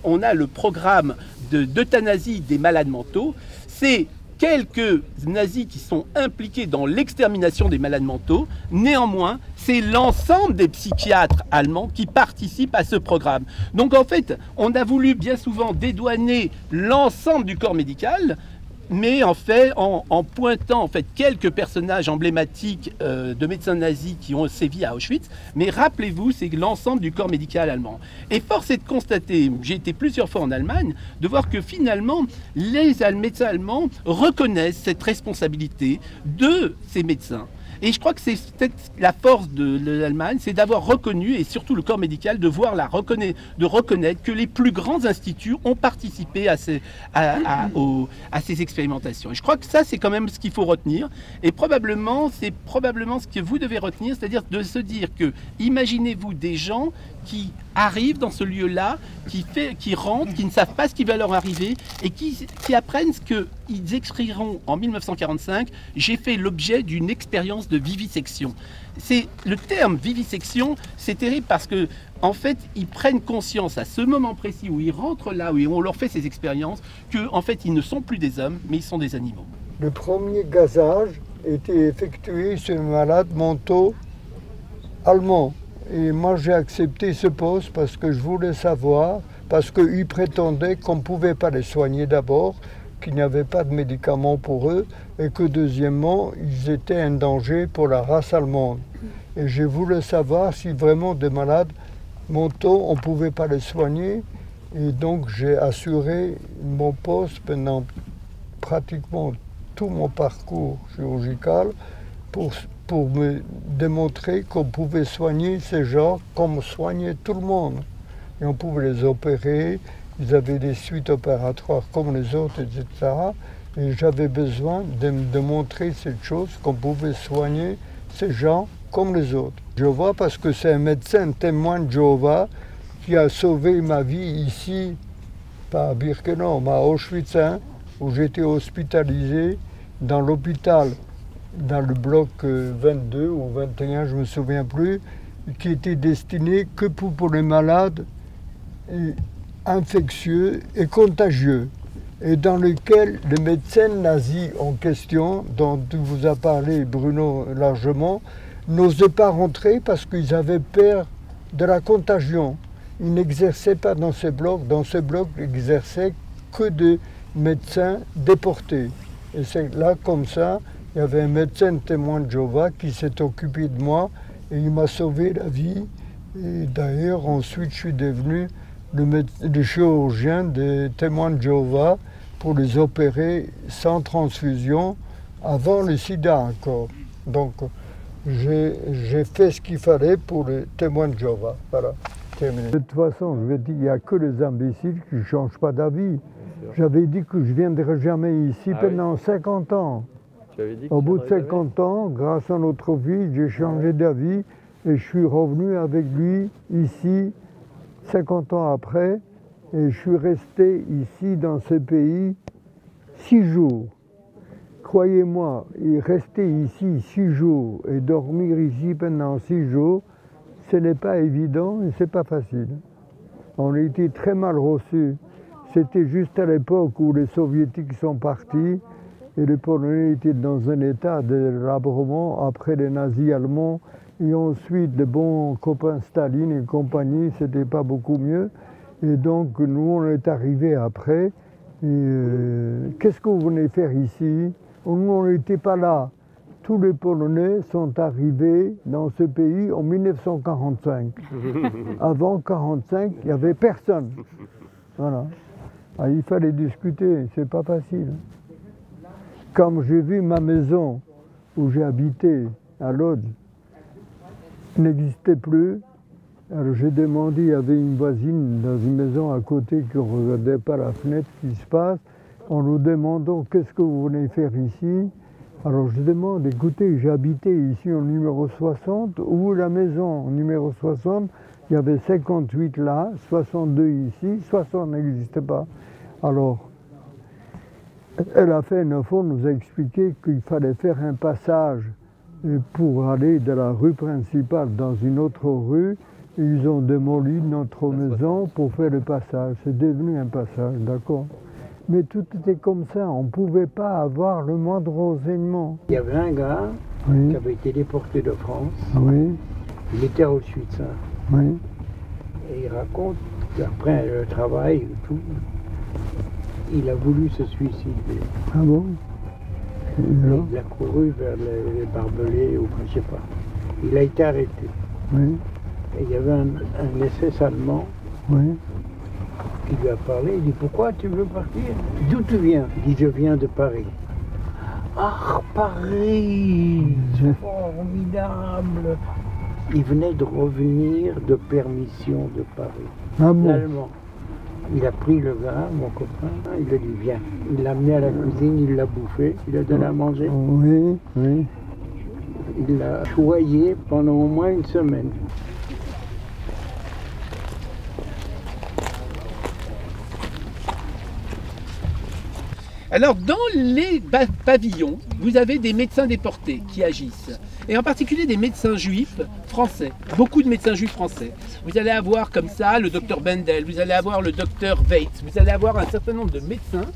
on a le programme d'euthanasie des malades mentaux, c'est quelques nazis qui sont impliqués dans l'extermination des malades mentaux. Néanmoins, c'est l'ensemble des psychiatres allemands qui participent à ce programme. Donc en fait, on a voulu bien souvent dédouaner l'ensemble du corps médical, mais en fait, en pointant en fait quelques personnages emblématiques de médecins nazis qui ont sévi à Auschwitz, mais rappelez-vous, c'est l'ensemble du corps médical allemand. Et force est de constater, j'ai été plusieurs fois en Allemagne, de voir que finalement, les médecins allemands reconnaissent cette responsabilité de ces médecins. Et je crois que c'est peut-être la force de l'Allemagne, c'est d'avoir reconnu, et surtout le corps médical, de reconnaître que les plus grands instituts ont participé à ces expérimentations. Et je crois que ça, c'est quand même ce qu'il faut retenir. Et c'est probablement ce que vous devez retenir, c'est-à-dire de se dire que, imaginez-vous des gens qui arrivent dans ce lieu-là, qui rentrent, qui ne savent pas ce qui va leur arriver, et qui apprennent ce qu'ils écriront en 1945. J'ai fait l'objet d'une expérience de vivisection. Le terme vivisection, c'est terrible parce que en fait, ils prennent conscience à ce moment précis où ils rentrent là, où on leur fait ces expériences, que en fait, ils ne sont plus des hommes, mais ils sont des animaux. Le premier gazage était effectué sur les malades mentaux allemands. Et moi, j'ai accepté ce poste parce que je voulais savoir, parce qu'ils prétendaient qu'on ne pouvait pas les soigner d'abord, qu'il n'y avait pas de médicaments pour eux, et que deuxièmement, ils étaient un danger pour la race allemande. Et je voulais savoir si vraiment des malades mentaux, on ne pouvait pas les soigner. Et donc, j'ai assuré mon poste pendant pratiquement tout mon parcours chirurgical pour me démontrer qu'on pouvait soigner ces gens comme on soignait tout le monde. Et on pouvait les opérer, ils avaient des suites opératoires comme les autres, etc. Et j'avais besoin de montrer cette chose, qu'on pouvait soigner ces gens comme les autres. Je vois parce que c'est un médecin témoin de Jéhovah qui a sauvé ma vie ici, pas à Birkenau, mais à Auschwitz, où j'étais hospitalisé dans l'hôpital, dans le bloc 22 ou 21, je ne me souviens plus, qui était destiné que pour les malades infectieux et contagieux, et dans lequel le médecin nazi en question, dont vous a parlé Bruno largement, n'osait pas rentrer parce qu'ils avaient peur de la contagion. Ils n'exerçaient pas dans ces blocs. Dans ce bloc, ils n'exerçaient que des médecins déportés. Et c'est là, comme ça, il y avait un médecin témoin de Jéhovah qui s'est occupé de moi et il m'a sauvé la vie. Et d'ailleurs, ensuite, je suis devenu le chirurgien des témoins de Jéhovah pour les opérer sans transfusion, avant le sida encore. Donc, j'ai fait ce qu'il fallait pour les témoins de Jéhovah. Voilà, terminé. De toute façon, je vais dire, il n'y a que les imbéciles qui ne changent pas d'avis. J'avais dit que je ne viendrais jamais ici pendant 50 ans. Au bout de 50 ans, grâce à notre vie, j'ai changé d'avis et je suis revenu avec lui ici 50 ans après et je suis resté ici dans ce pays 6 jours. Croyez-moi, rester ici 6 jours et dormir ici pendant 6 jours, ce n'est pas évident et c'est pas facile. On a été très mal reçus. C'était juste à l'époque où les soviétiques sont partis et les Polonais étaient dans un état de délabrement après les nazis allemands Et ensuite, les bons copains Staline et compagnie, c'était pas beaucoup mieux. Et donc, nous, on est arrivés après. Qu'est-ce que vous venez faire ici? Nous, on n'était pas là. Tous les Polonais sont arrivés dans ce pays en 1945. Avant 1945, il n'y avait personne. Voilà. Alors, il fallait discuter, c'est pas facile. Comme j'ai vu ma maison où j'ai habité à Lodz n'existait plus, alors j'ai demandé, il y avait une voisine dans une maison à côté qui ne regardait pas la fenêtre, qui se passe, en nous demandant qu'est-ce que vous venez faire ici. Alors je demande, écoutez, j'ai habité ici au numéro 60, où la maison au numéro 60, il y avait 58 là, 62 ici, 60 n'existait pas. Alors, elle a fait une fois, nous a expliqué qu'il fallait faire un passage pour aller de la rue principale dans une autre rue. Ils ont démoli notre maison pour faire le passage. C'est devenu un passage, d'accord? Mais tout était comme ça, on ne pouvait pas avoir le moindre renseignement. Il y avait un gars qui avait été déporté de France. Oui. Il était à Auschwitz. Oui. Et il raconte qu'après le travail et tout, il a voulu se suicider. Ah bon? Il a couru vers les barbelés ou je ne sais pas. Il a été arrêté. Oui. Et il y avait un SS allemand qui lui a parlé. Il dit, pourquoi tu veux partir? D'où tu viens? Il dit, je viens de Paris. Ah, Paris, c'est formidable. Il venait de revenir de permission de Paris. Ah bon? L'Allemand. Il a pris le gars, mon copain, il a dit viens. Il l'a amené à la cuisine, il l'a bouffé, il a donné à manger. Oui, oui. Il l'a choyé pendant au moins une semaine. Alors, dans les pavillons, vous avez des médecins déportés qui agissent. Et en particulier des médecins juifs français. Beaucoup de médecins juifs français. Vous allez avoir comme ça le docteur Bendel, vous allez avoir le docteur Weitz, vous allez avoir un certain nombre de médecins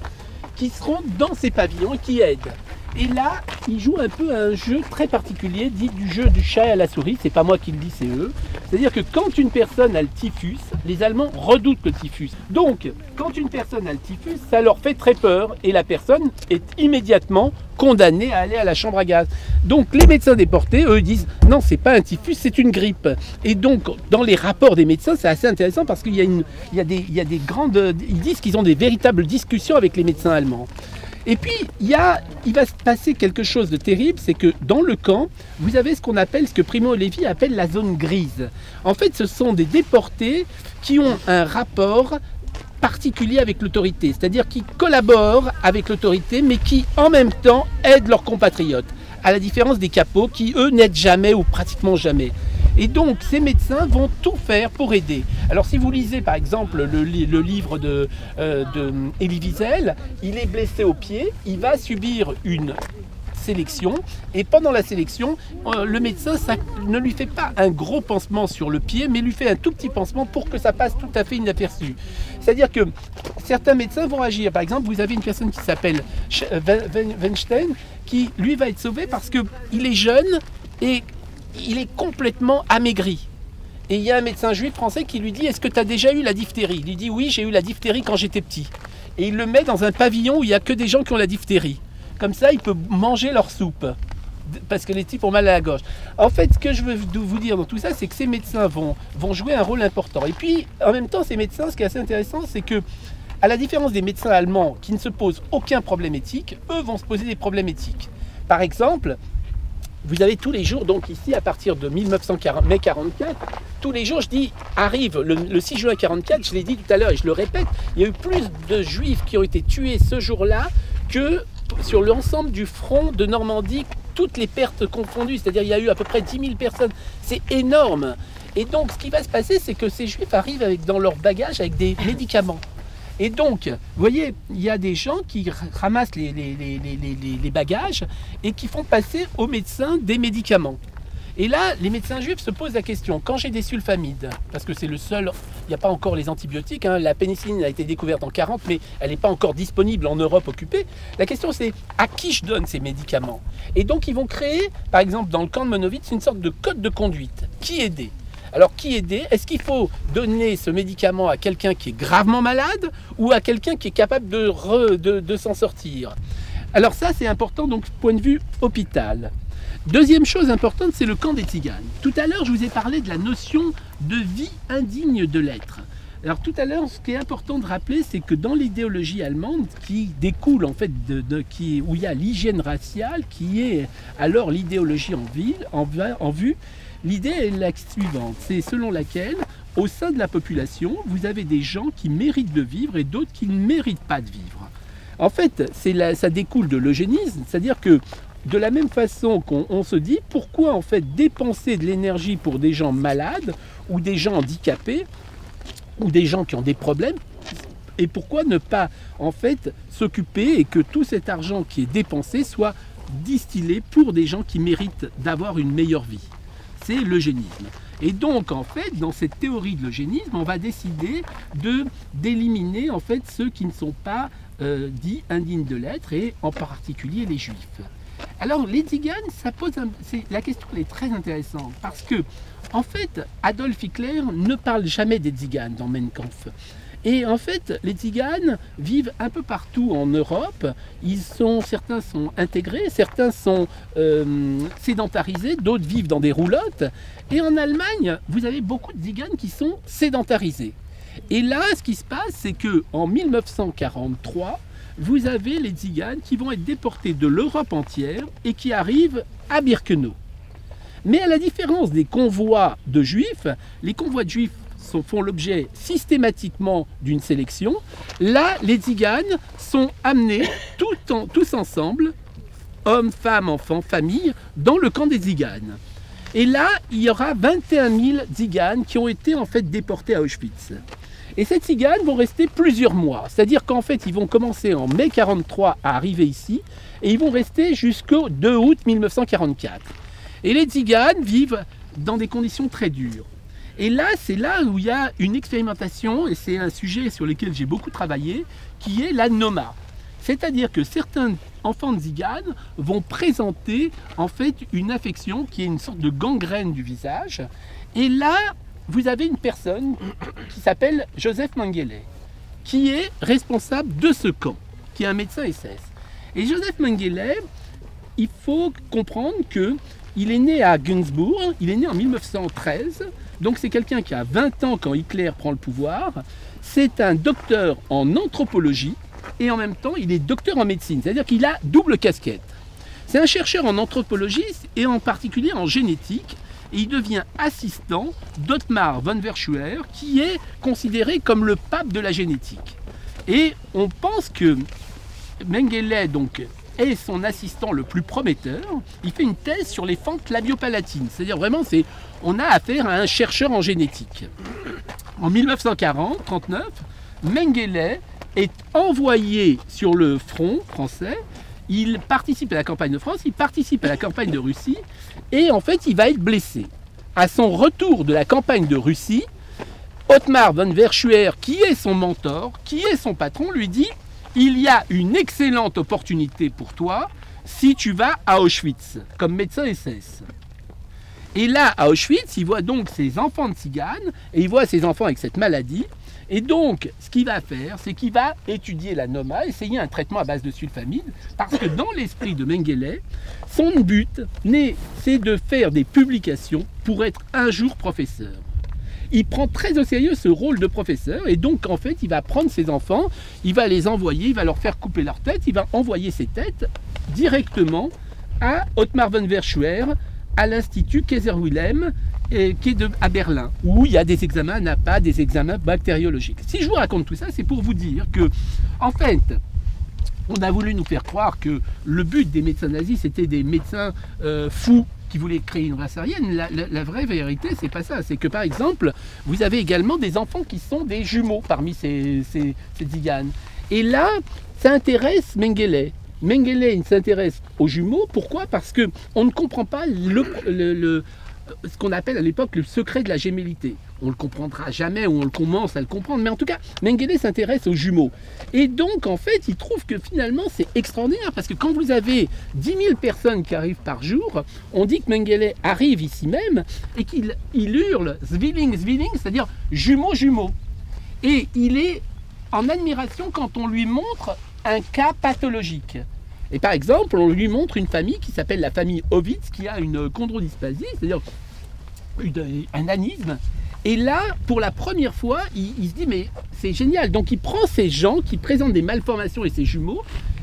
qui seront dans ces pavillons et qui aident. Et là, ils jouent un peu à un jeu très particulier, dit du jeu du chat à la souris. C'est pas moi qui le dis, c'est eux. C'est-à-dire que quand une personne a le typhus, les Allemands redoutent le typhus. Donc, quand une personne a le typhus, ça leur fait très peur et la personne est immédiatement condamnée à aller à la chambre à gaz. Donc, les médecins déportés, eux, disent non, c'est pas un typhus, c'est une grippe. Et donc, dans les rapports des médecins, c'est assez intéressant parce qu'il y a des grandes. Ils disent qu'ils ont des véritables discussions avec les médecins allemands. Et puis, il va se passer quelque chose de terrible, c'est que dans le camp, vous avez ce qu'on appelle, ce que Primo Levi appelle la zone grise. En fait, ce sont des déportés qui ont un rapport particulier avec l'autorité, c'est-à-dire qui collaborent avec l'autorité, mais qui, en même temps, aident leurs compatriotes, à la différence des capots qui, eux, n'aident jamais ou pratiquement jamais. Et donc, ces médecins vont tout faire pour aider. Alors, si vous lisez, par exemple, le livre de Elie Wiesel, il est blessé au pied, il va subir une sélection, et pendant la sélection, le médecin ne lui fait pas un gros pansement sur le pied, mais lui fait un tout petit pansement pour que ça passe tout à fait inaperçu. C'est-à-dire que certains médecins vont agir. Par exemple, vous avez une personne qui s'appelle Weinstein, qui, lui, va être sauvé parce qu'il est jeune et il est complètement amaigri. Et il y a un médecin juif français qui lui dit « Est-ce que tu as déjà eu la diphtérie ?» Il lui dit « Oui, j'ai eu la diphtérie quand j'étais petit. » Et il le met dans un pavillon où il n'y a que des gens qui ont la diphtérie. Comme ça, il peut manger leur soupe, parce que les types ont mal à la gorge. En fait, ce que je veux vous dire dans tout ça, c'est que ces médecins vont jouer un rôle important. Et puis, en même temps, ces médecins, ce qui est assez intéressant, c'est que, à la différence des médecins allemands qui ne se posent aucun problème éthique, eux vont se poser des problèmes éthiques. Par exemple, vous avez tous les jours, donc ici, à partir de mai 1944, tous les jours, je dis, arrive le 6 juin 1944, je l'ai dit tout à l'heure et je le répète, il y a eu plus de juifs qui ont été tués ce jour-là que sur l'ensemble du front de Normandie, toutes les pertes confondues, c'est-à-dire il y a eu à peu près 10 000 personnes, c'est énorme. Et donc, ce qui va se passer, c'est que ces juifs arrivent dans leur bagage avec des médicaments. Et donc, vous voyez, il y a des gens qui ramassent les bagages et qui font passer aux médecins des médicaments. Et là, les médecins juifs se posent la question, quand j'ai des sulfamides, parce que c'est le seul, il n'y a pas encore les antibiotiques, hein, la pénicilline a été découverte en 40, mais elle n'est pas encore disponible en Europe occupée. La question c'est, à qui je donne ces médicaments? Et donc ils vont créer, par exemple dans le camp de Monowitz, une sorte de code de conduite. Qui aider? Alors qui aider? Est-ce qu'il faut donner ce médicament à quelqu'un qui est gravement malade ou à quelqu'un qui est capable de s'en sortir? Alors ça c'est important donc point de vue hôpital. Deuxième chose importante, c'est le camp des tziganes. Tout à l'heure, je vous ai parlé de la notion de vie indigne de l'être. Alors tout à l'heure, ce qui est important de rappeler, c'est que dans l'idéologie allemande, qui découle en fait où il y a l'hygiène raciale, qui est alors l'idéologie en vue, l'idée est la suivante, c'est selon laquelle, au sein de la population, vous avez des gens qui méritent de vivre et d'autres qui ne méritent pas de vivre. En fait, ça découle de l'eugénisme, c'est-à-dire que de la même façon qu'on se dit, pourquoi en fait dépenser de l'énergie pour des gens malades ou des gens handicapés ou des gens qui ont des problèmes, et pourquoi ne pas en fait s'occuper et que tout cet argent qui est dépensé soit distillé pour des gens qui méritent d'avoir une meilleure vie. C'est l'eugénisme. Et donc en fait, dans cette théorie de l'eugénisme, on va décider d'éliminer en fait ceux qui ne sont pas dits indignes de l'être, et en particulier les juifs. Alors les tziganes, la question elle est très intéressante parce que en fait Adolf Hitler ne parle jamais des tziganes dans Mein Kampf. Et en fait les tziganes vivent un peu partout en Europe. Certains sont intégrés, certains sont sédentarisés, d'autres vivent dans des roulottes. Et en Allemagne, vous avez beaucoup de tziganes qui sont sédentarisés. Et là, ce qui se passe, c'est qu'en 1943, vous avez les tziganes qui vont être déportés de l'Europe entière et qui arrivent à Birkenau. Mais à la différence des convois de juifs, les convois de juifs font l'objet systématiquement d'une sélection. Là, les tziganes sont amenés tous ensemble, hommes, femmes, enfants, familles, dans le camp des tziganes. Et là, il y aura 21 000 tziganes qui ont été en fait déportés à Auschwitz. Et ces tziganes vont rester plusieurs mois. C'est-à-dire qu'en fait, ils vont commencer en mai 1943 à arriver ici et ils vont rester jusqu'au 2 août 1944. Et les tziganes vivent dans des conditions très dures. Et là, c'est là où il y a une expérimentation, et c'est un sujet sur lequel j'ai beaucoup travaillé, qui est la noma. C'est-à-dire que certains enfants de tziganes vont présenter en fait une affection qui est une sorte de gangrène du visage. Et là, vous avez une personne qui s'appelle Joseph Mengele, qui est responsable de ce camp, qui est un médecin SS. Et Joseph Mengele, il faut comprendre qu'il est né à Günzburg, il est né en 1913, donc c'est quelqu'un qui a 20 ans quand Hitler prend le pouvoir. C'est un docteur en anthropologie et en même temps il est docteur en médecine, c'est-à-dire qu'il a double casquette. C'est un chercheur en anthropologie et en particulier en génétique. Et il devient assistant d'Ottmar von Verschuer, qui est considéré comme le pape de la génétique. Et on pense que Mengele donc, est son assistant le plus prometteur. Il fait une thèse sur les fentes labiopalatines. C'est-à-dire vraiment, on a affaire à un chercheur en génétique. En 1940-39, Mengele est envoyé sur le front français. Il participe à la campagne de France, il participe à la campagne de Russie, et en fait, il va être blessé. À son retour de la campagne de Russie, Ottmar von Verschuer, qui est son mentor, qui est son patron, lui dit « Il y a une excellente opportunité pour toi si tu vas à Auschwitz, comme médecin SS. » Et là, à Auschwitz, il voit donc ses enfants de tziganes, et il voit ses enfants avec cette maladie. Et donc, ce qu'il va faire, c'est qu'il va étudier la noma, essayer un traitement à base de sulfamide, parce que dans l'esprit de Mengele, son but, c'est de faire des publications pour être un jour professeur. Il prend très au sérieux ce rôle de professeur, et donc en fait, il va prendre ses enfants, il va les envoyer, il va leur faire couper leur tête, il va envoyer ces têtes directement à Ottmar von Verschuer, à l'Institut Kaiser Wilhelm, qui est à Berlin, où il y a des examens NAPA, des examens bactériologiques. Si je vous raconte tout ça, c'est pour vous dire que, en fait, on a voulu nous faire croire que le but des médecins nazis, c'était des médecins fous qui voulaient créer une race aryenne. La vraie vérité, c'est pas ça. C'est que, par exemple, vous avez également des enfants qui sont des jumeaux parmi ces tziganes. Et là, ça intéresse Mengele. Mengele s'intéresse aux jumeaux. Pourquoi? Parce qu'on ne comprend pas ce qu'on appelle à l'époque le secret de la gémellité. On ne le comprendra jamais ou on le commence à le comprendre, mais en tout cas, Mengele s'intéresse aux jumeaux. Et donc, en fait, il trouve que finalement, c'est extraordinaire, parce que quand vous avez 10 000 personnes qui arrivent par jour, on dit que Mengele arrive ici même et qu'il hurle « Zwilling, Zwilling », c'est-à-dire « jumeaux, jumeaux ». Et il est en admiration quand on lui montre un cas pathologique. Et par exemple, on lui montre une famille qui s'appelle la famille Ovitz, qui a une chondrodysplasie, c'est-à-dire un anisme. Et là, pour la première fois, il se dit, mais c'est génial. Donc il prend ces gens qui présentent des malformations et ces jumeaux,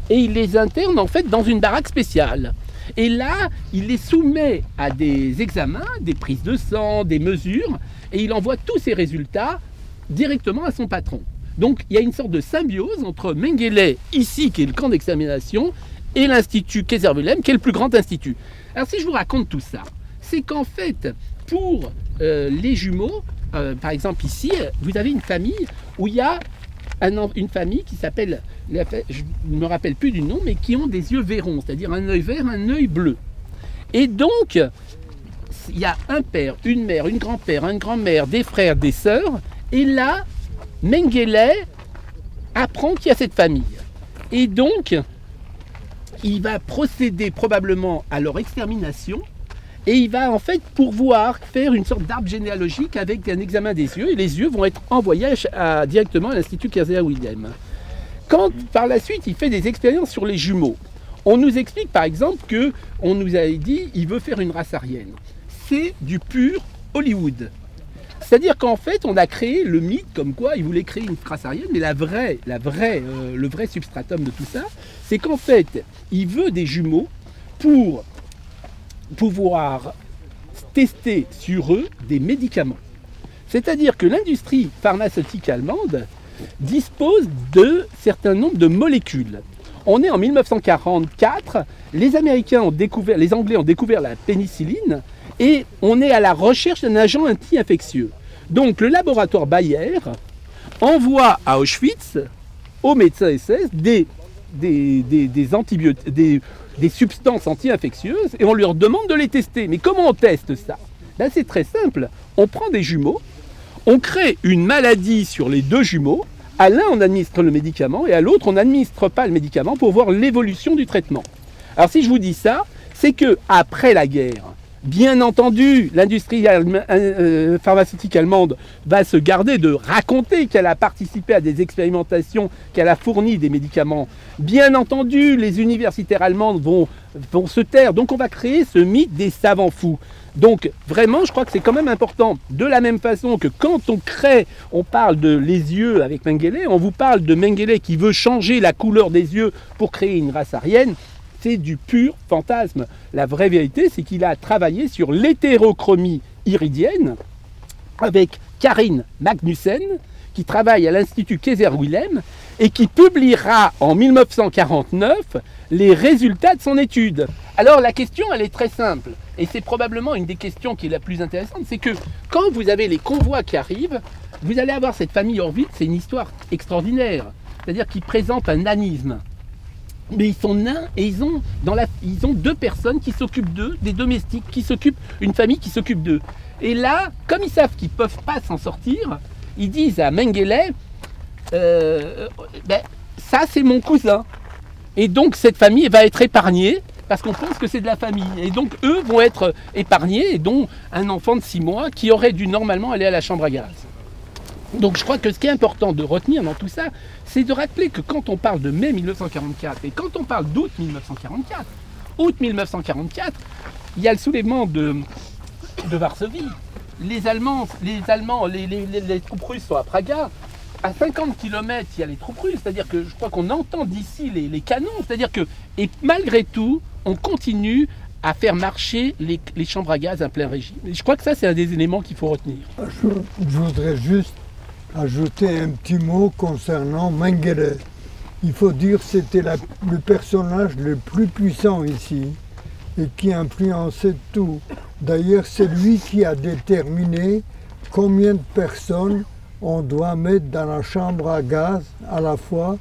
et il les interne en fait dans une baraque spéciale. Et là, il les soumet à des examens, des prises de sang, des mesures, et il envoie tous ces résultats directement à son patron. Donc il y a une sorte de symbiose entre Mengele, ici, qui est le camp d'examination, et l'Institut Kaiser-Wilhelm, qui est le plus grand institut. Alors si je vous raconte tout ça, c'est qu'en fait, pour les jumeaux, par exemple ici, vous avez une famille où il y a une famille qui s'appelle, je ne me rappelle plus du nom, mais qui ont des yeux verrons, c'est-à-dire un œil vert, un œil bleu. Et donc, il y a un père, une mère, une grand-père, une grand-mère, des frères, des sœurs, et là, Mengele apprend qu'il y a cette famille. Et donc, il va procéder probablement à leur extermination et il va en fait pouvoir faire une sorte d'arbre généalogique avec un examen des yeux et les yeux vont être envoyés directement à l'Institut Kaiser-Wilhelm. Quand par la suite il fait des expériences sur les jumeaux, on nous explique par exemple qu'on nous avait dit qu'il veut faire une race aryenne. C'est du pur Hollywood. C'est-à-dire qu'en fait, on a créé le mythe comme quoi il voulait créer une race aryenne, mais le vrai substratum de tout ça, c'est qu'en fait, il veut des jumeaux pour pouvoir tester sur eux des médicaments. C'est-à-dire que l'industrie pharmaceutique allemande dispose de certains nombres de molécules. On est en 1944, les Américains ont découvert, les Anglais ont découvert la pénicilline et on est à la recherche d'un agent anti-infectieux. Donc le laboratoire Bayer envoie à Auschwitz, aux médecins SS, des substances anti-infectieuses et on leur demande de les tester. Mais comment on teste ça? Ben, c'est très simple. On prend des jumeaux, on crée une maladie sur les deux jumeaux, à l'un on administre le médicament et à l'autre on n'administre pas le médicament pour voir l'évolution du traitement. Alors si je vous dis ça, c'est que après la guerre, bien entendu, l'industrie pharmaceutique allemande va se garder de raconter qu'elle a participé à des expérimentations, qu'elle a fourni des médicaments. Bien entendu, les universitaires allemandes vont se taire. Donc on va créer ce mythe des savants fous. Donc vraiment, je crois que c'est quand même important. De la même façon que quand on parle de les yeux avec Mengele, on vous parle de Mengele qui veut changer la couleur des yeux pour créer une race aryenne. C'est du pur fantasme. La vraie vérité, c'est qu'il a travaillé sur l'hétérochromie iridienne avec Karin Magnussen, qui travaille à l'Institut Kaiser-Wilhelm et qui publiera en 1949 les résultats de son étude. Alors la question, elle est très simple, et c'est probablement une des questions qui est la plus intéressante, c'est que quand vous avez les convois qui arrivent, vous allez avoir cette famille Horvitz, c'est une histoire extraordinaire, c'est-à-dire qu'ils présentent un nanisme. Mais ils sont nains et ils ont deux personnes qui s'occupent d'eux, des domestiques qui s'occupent, une famille qui s'occupe d'eux. Et là, comme ils savent qu'ils ne peuvent pas s'en sortir, ils disent à Mengele, ça c'est mon cousin. Et donc cette famille va être épargnée parce qu'on pense que c'est de la famille. Et donc eux vont être épargnés, et dont un enfant de 6 mois qui aurait dû normalement aller à la chambre à gaz. Donc je crois que ce qui est important de retenir dans tout ça, c'est de rappeler que quand on parle de mai 1944 et quand on parle d'août 1944, il y a le soulèvement de Varsovie. Les troupes russes sont à Praga. À 50 km, il y a les troupes russes. C'est-à-dire que je crois qu'on entend d'ici les canons. C'est-à-dire que, et malgré tout, on continue à faire marcher les chambres à gaz à plein régime. Et je crois que ça, c'est un des éléments qu'il faut retenir. Je voudrais juste ajouter un petit mot concernant Mengele. Il faut dire que c'était le personnage le plus puissant ici et qui influençait tout. D'ailleurs, c'est lui qui a déterminé combien de personnes on doit mettre dans la chambre à gaz à la fois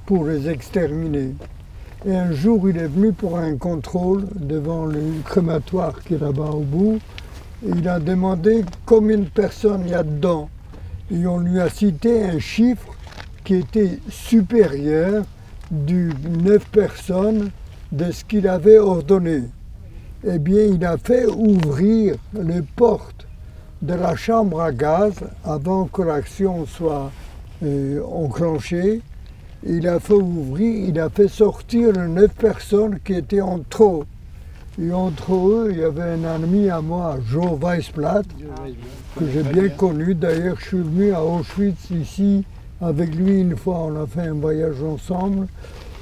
pour les exterminer. Et un jour, il est venu pour un contrôle devant le crématoire qui est là-bas au bout. et il a demandé combien de personnes il y a dedans. Et on lui a cité un chiffre qui était supérieur du 9 personnes de ce qu'il avait ordonné. Eh bien, il a fait ouvrir les portes de la chambre à gaz avant que l'action soit enclenchée. Il a fait ouvrir, il a fait sortir les 9 personnes qui étaient en trop. Et entre eux, il y avait un ami à moi, Joe Weissblatt, que j'ai bien connu. D'ailleurs, je suis venu à Auschwitz ici avec lui une fois, on a fait un voyage ensemble.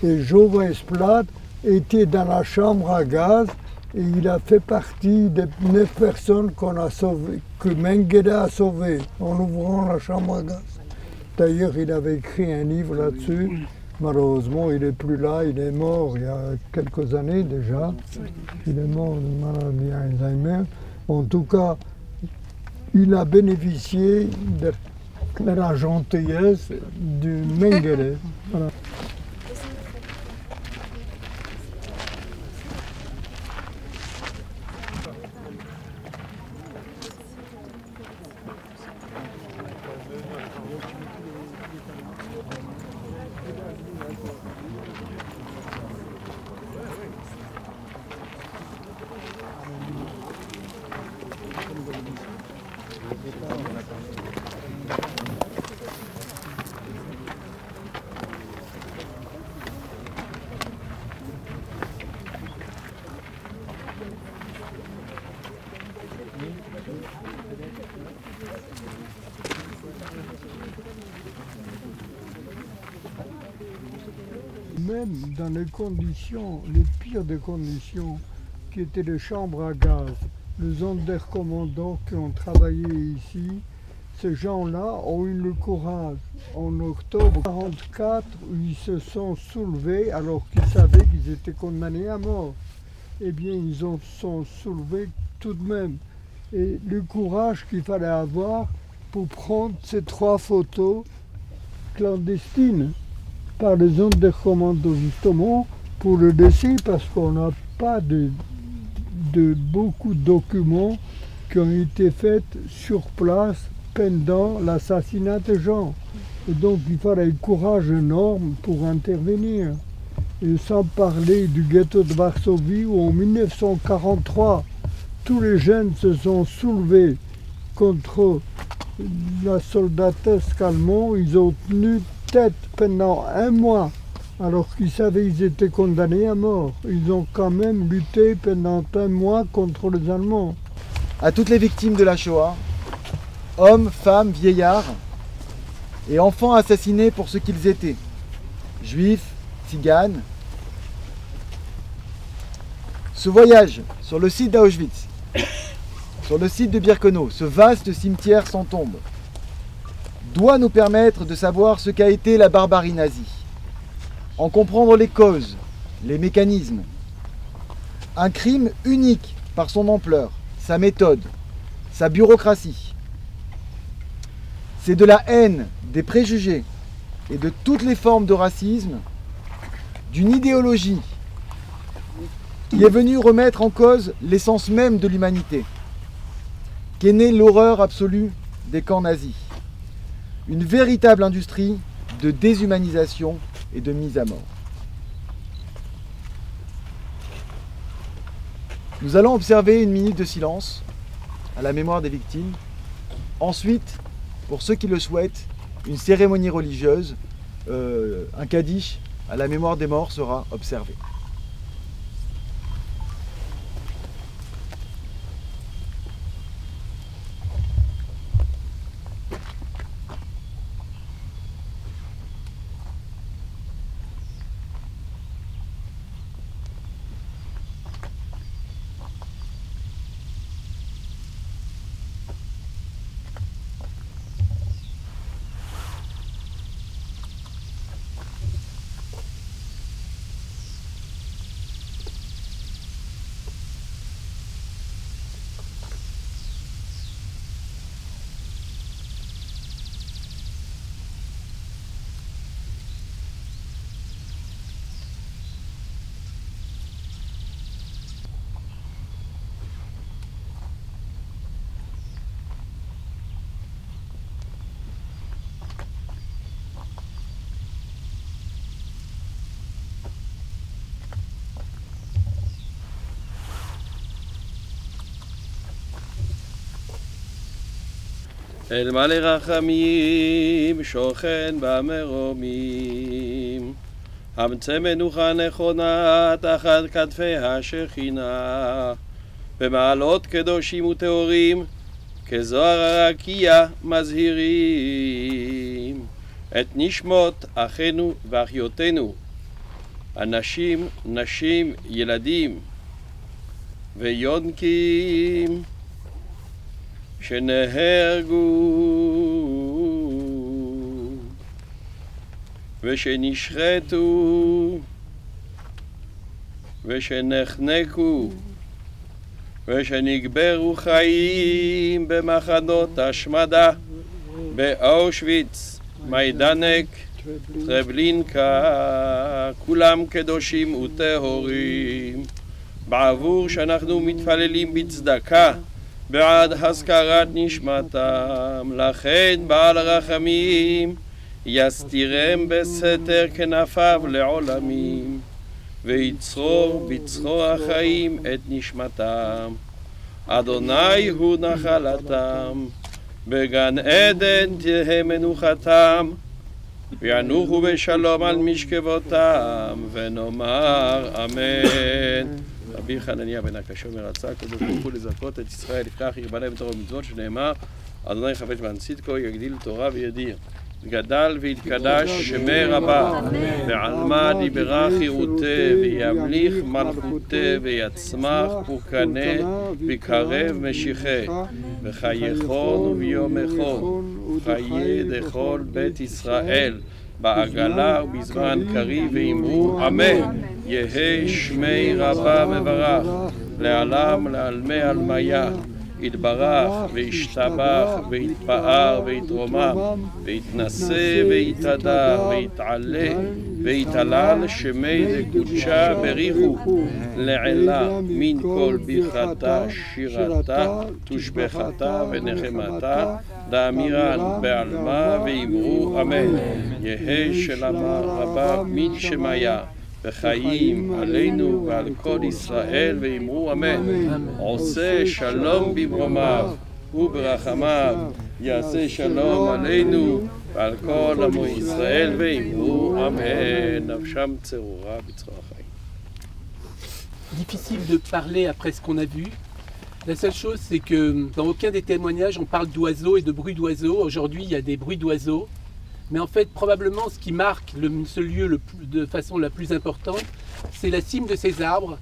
Et Joe Weissblatt était dans la chambre à gaz et il a fait partie des 9 personnes qu'on a sauvées, que Mengele a sauvées en ouvrant la chambre à gaz. D'ailleurs, il avait écrit un livre là-dessus. Malheureusement, il n'est plus là, il est mort il y a quelques années déjà. Il est mort de maladie Alzheimer. En tout cas, il a bénéficié de la gentillesse du Mengele. Voilà. Même dans les conditions, les pires des conditions, qui étaient les chambres à gaz, les Sonderkommandants qui ont travaillé ici, ces gens-là ont eu le courage, en octobre 1944, où ils se sont soulevés alors qu'ils savaient qu'ils étaient condamnés à mort. Eh bien, ils se sont soulevés tout de même. Et le courage qu'il fallait avoir pour prendre ces 3 photos clandestines par les Sonderkommando justement pour le laisser parce qu'on n'a pas de beaucoup de documents qui ont été faits sur place pendant l'assassinat des gens. Et donc il fallait un courage énorme pour intervenir. Et sans parler du ghetto de Varsovie où en 1943, tous les jeunes se sont soulevés contre la soldatesque allemande. Ils ont tenu tête pendant 1 mois, alors qu'ils savaient qu'ils étaient condamnés à mort. Ils ont quand même lutté pendant 1 mois contre les Allemands. À toutes les victimes de la Shoah, hommes, femmes, vieillards et enfants assassinés pour ce qu'ils étaient, juifs, tziganes. Ce voyage sur le site d'Auschwitz, sur le site de Birkenau, ce vaste cimetière sans tombe, doit nous permettre de savoir ce qu'a été la barbarie nazie, en comprendre les causes, les mécanismes. Un crime unique par son ampleur, sa méthode, sa bureaucratie. C'est de la haine, des préjugés et de toutes les formes de racisme, d'une idéologie qui est venue remettre en cause l'essence même de l'humanité, qu'est née l'horreur absolue des camps nazis. Une véritable industrie de déshumanisation et de mise à mort. Nous allons observer 1 minute de silence à la mémoire des victimes. Ensuite, pour ceux qui le souhaitent, une cérémonie religieuse, un kaddish à la mémoire des morts sera observé. אל מלא רחמים שוכן במרומים. המצא מנוחה נכונה תחת כתפי השכינה, במעלות קדושים וטהורים כזוהר הרקיע מזהירים את נשמות אחינו ואחיותינו, אנשים, נשים, ילדים ויונקים שנהרגו ושנשחטו ושנחנקו ושנקברו חיים במחנות השמדה באושוויץ, מיידנק, טרבלינקה, כולם קדושים וטהורים, בעבור שאנחנו מתפללים בצדקה בעד הזכרת נשמתם. לכן בעל הרחמים יסתירם בסתר כנפיו לעולמים, ויצרור בצרור החיים את נשמתם. אדוני הוא נחלתם, בגן עדן תהיה מנוחתם, וינוחו בשלום על משכבותם, ונאמר אמן. רבי חנניה בן הקשומר רצה הקדוש ברוך הוא לזכות את ישראל לפקח ירבה להם תורה ומצוות, שנאמר אדוני חפץ בן צדקו יגדיל תורה וידיר. גדל והתקדש שמי רבה, ועלמא דיברה חירותה, וימליך מלכותה, ויצמח וקנה, ויקרב משיחה, וחייכון וביומכון, חיי דכל בית ישראל, בעגלה ובזמן קריב ואמרו אמן. יהי שמי רבה מברך, לעלם לעלמי עלמיה, יתברך וישתבח ויתפאר ויתרומם ויתנשא ויתהדר ויתעלה ויתהלל שמי דקודשה בריחו לעילה מן כל ברכתה שירתה תושבחתה ונחמתה דאמירן בעלמא ואמרו אמן. יהי שלמה רבה מן שמיה וחיים עלינו ועל כל ישראל ואמרו אמן. עושה שלום במרומיו וברחמיו, יעשה שלום עלינו ועל כל עמו ישראל ואמרו אמן. נפשם צרורה בצרור החיים. Difficile de parler après ce qu'on a vu. La seule chose, c'est que dans aucun des témoignages, on parle d'oiseaux et de bruits d'oiseaux. Aujourd'hui, il y a des bruits d'oiseaux. Mais en fait, probablement, ce qui marque ce lieu de façon la plus importante, c'est la cime de ces arbres.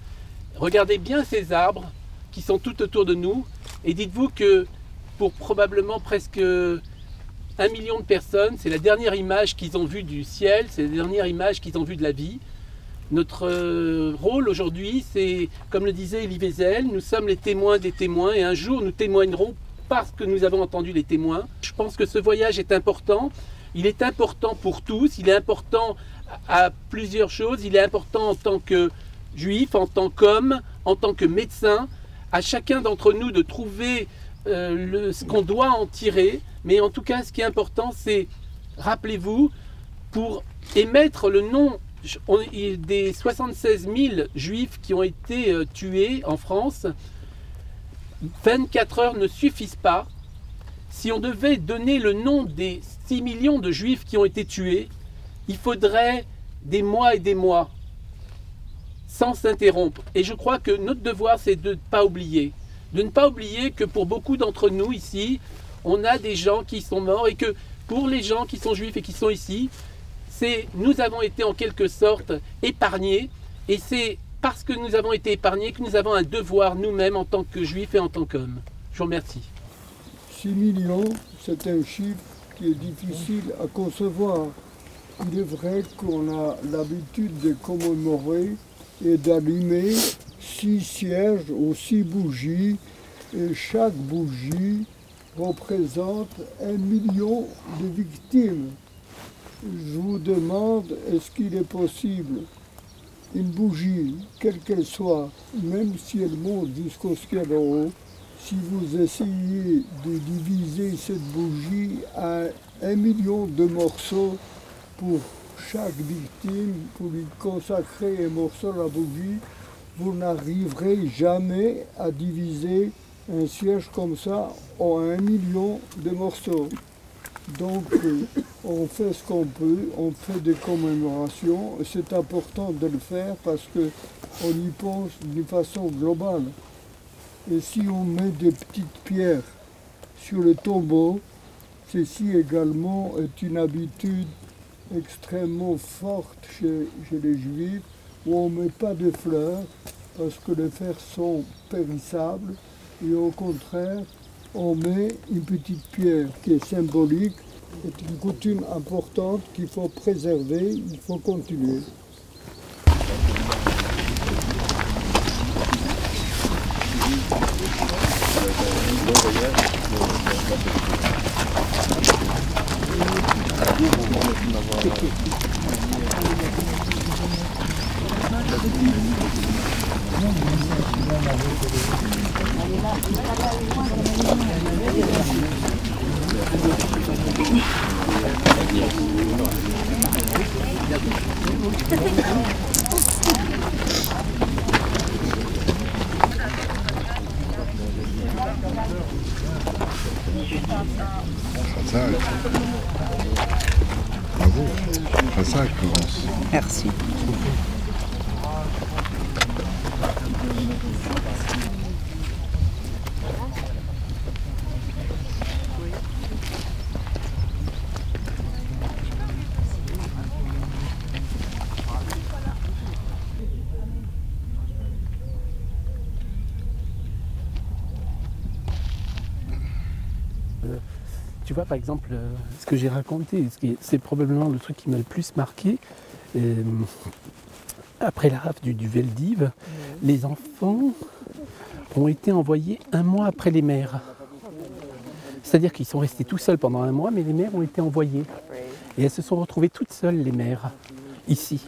Regardez bien ces arbres qui sont tout autour de nous. Et dites-vous que pour probablement presque 1 million de personnes, c'est la dernière image qu'ils ont vue du ciel, c'est la dernière image qu'ils ont vue de la vie. Notre rôle aujourd'hui, c'est, comme le disait Elie Wiesel, nous sommes les témoins des témoins et un jour nous témoignerons parce que nous avons entendu les témoins. Je pense que ce voyage est important. Il est important pour tous, il est important à plusieurs choses. Il est important en tant que juif, en tant qu'homme, en tant que médecin, à chacun d'entre nous de trouver ce qu'on doit en tirer. Mais en tout cas, ce qui est important, c'est, rappelez-vous, pour émettre le nom des 76 000 juifs qui ont été tués en France, 24 heures ne suffisent pas. Si on devait donner le nom des 6 millions de juifs qui ont été tués, il faudrait des mois et des mois, sans s'interrompre. Et je crois que notre devoir, c'est de ne pas oublier. De ne pas oublier que pour beaucoup d'entre nous ici, on a des gens qui sont morts et que pour les gens qui sont juifs et qui sont ici, nous avons été en quelque sorte épargnés. Et c'est parce que nous avons été épargnés que nous avons un devoir nous-mêmes en tant que juifs et en tant qu'hommes. Je vous remercie. 6 millions, c'est un chiffre qui est difficile à concevoir. Il est vrai qu'on a l'habitude de commémorer et d'allumer 6 cierges ou 6 bougies, et chaque bougie représente 1 million de victimes. Je vous demande, est-ce qu'il est possible, une bougie, quelle qu'elle soit, même si elle monte jusqu'au ciel en haut, si vous essayez de diviser cette bougie à 1 million de morceaux pour chaque victime, pour lui consacrer un morceau à la bougie, vous n'arriverez jamais à diviser Un cierge comme ça a 1 million de morceaux. Donc on fait ce qu'on peut, on fait des commémorations. C'est important de le faire parce qu'on y pense d'une façon globale. Et si on met des petites pierres sur le tombeau, ceci également est une habitude extrêmement forte chez les Juifs, où on ne met pas de fleurs parce que les fleurs sont périssables, et au contraire, on met une petite pierre qui est symbolique. C'est une coutume importante qu'il faut préserver, il faut continuer. Bravo, c'est ça, Florence. Merci. Tu vois, par exemple, ce que j'ai raconté, c'est probablement le truc qui m'a le plus marqué. Après la rafle du Veldiv, les enfants ont été envoyés 1 mois après les mères. C'est-à-dire qu'ils sont restés tout seuls pendant 1 mois, mais les mères ont été envoyées. Et elles se sont retrouvées toutes seules, les mères, ici.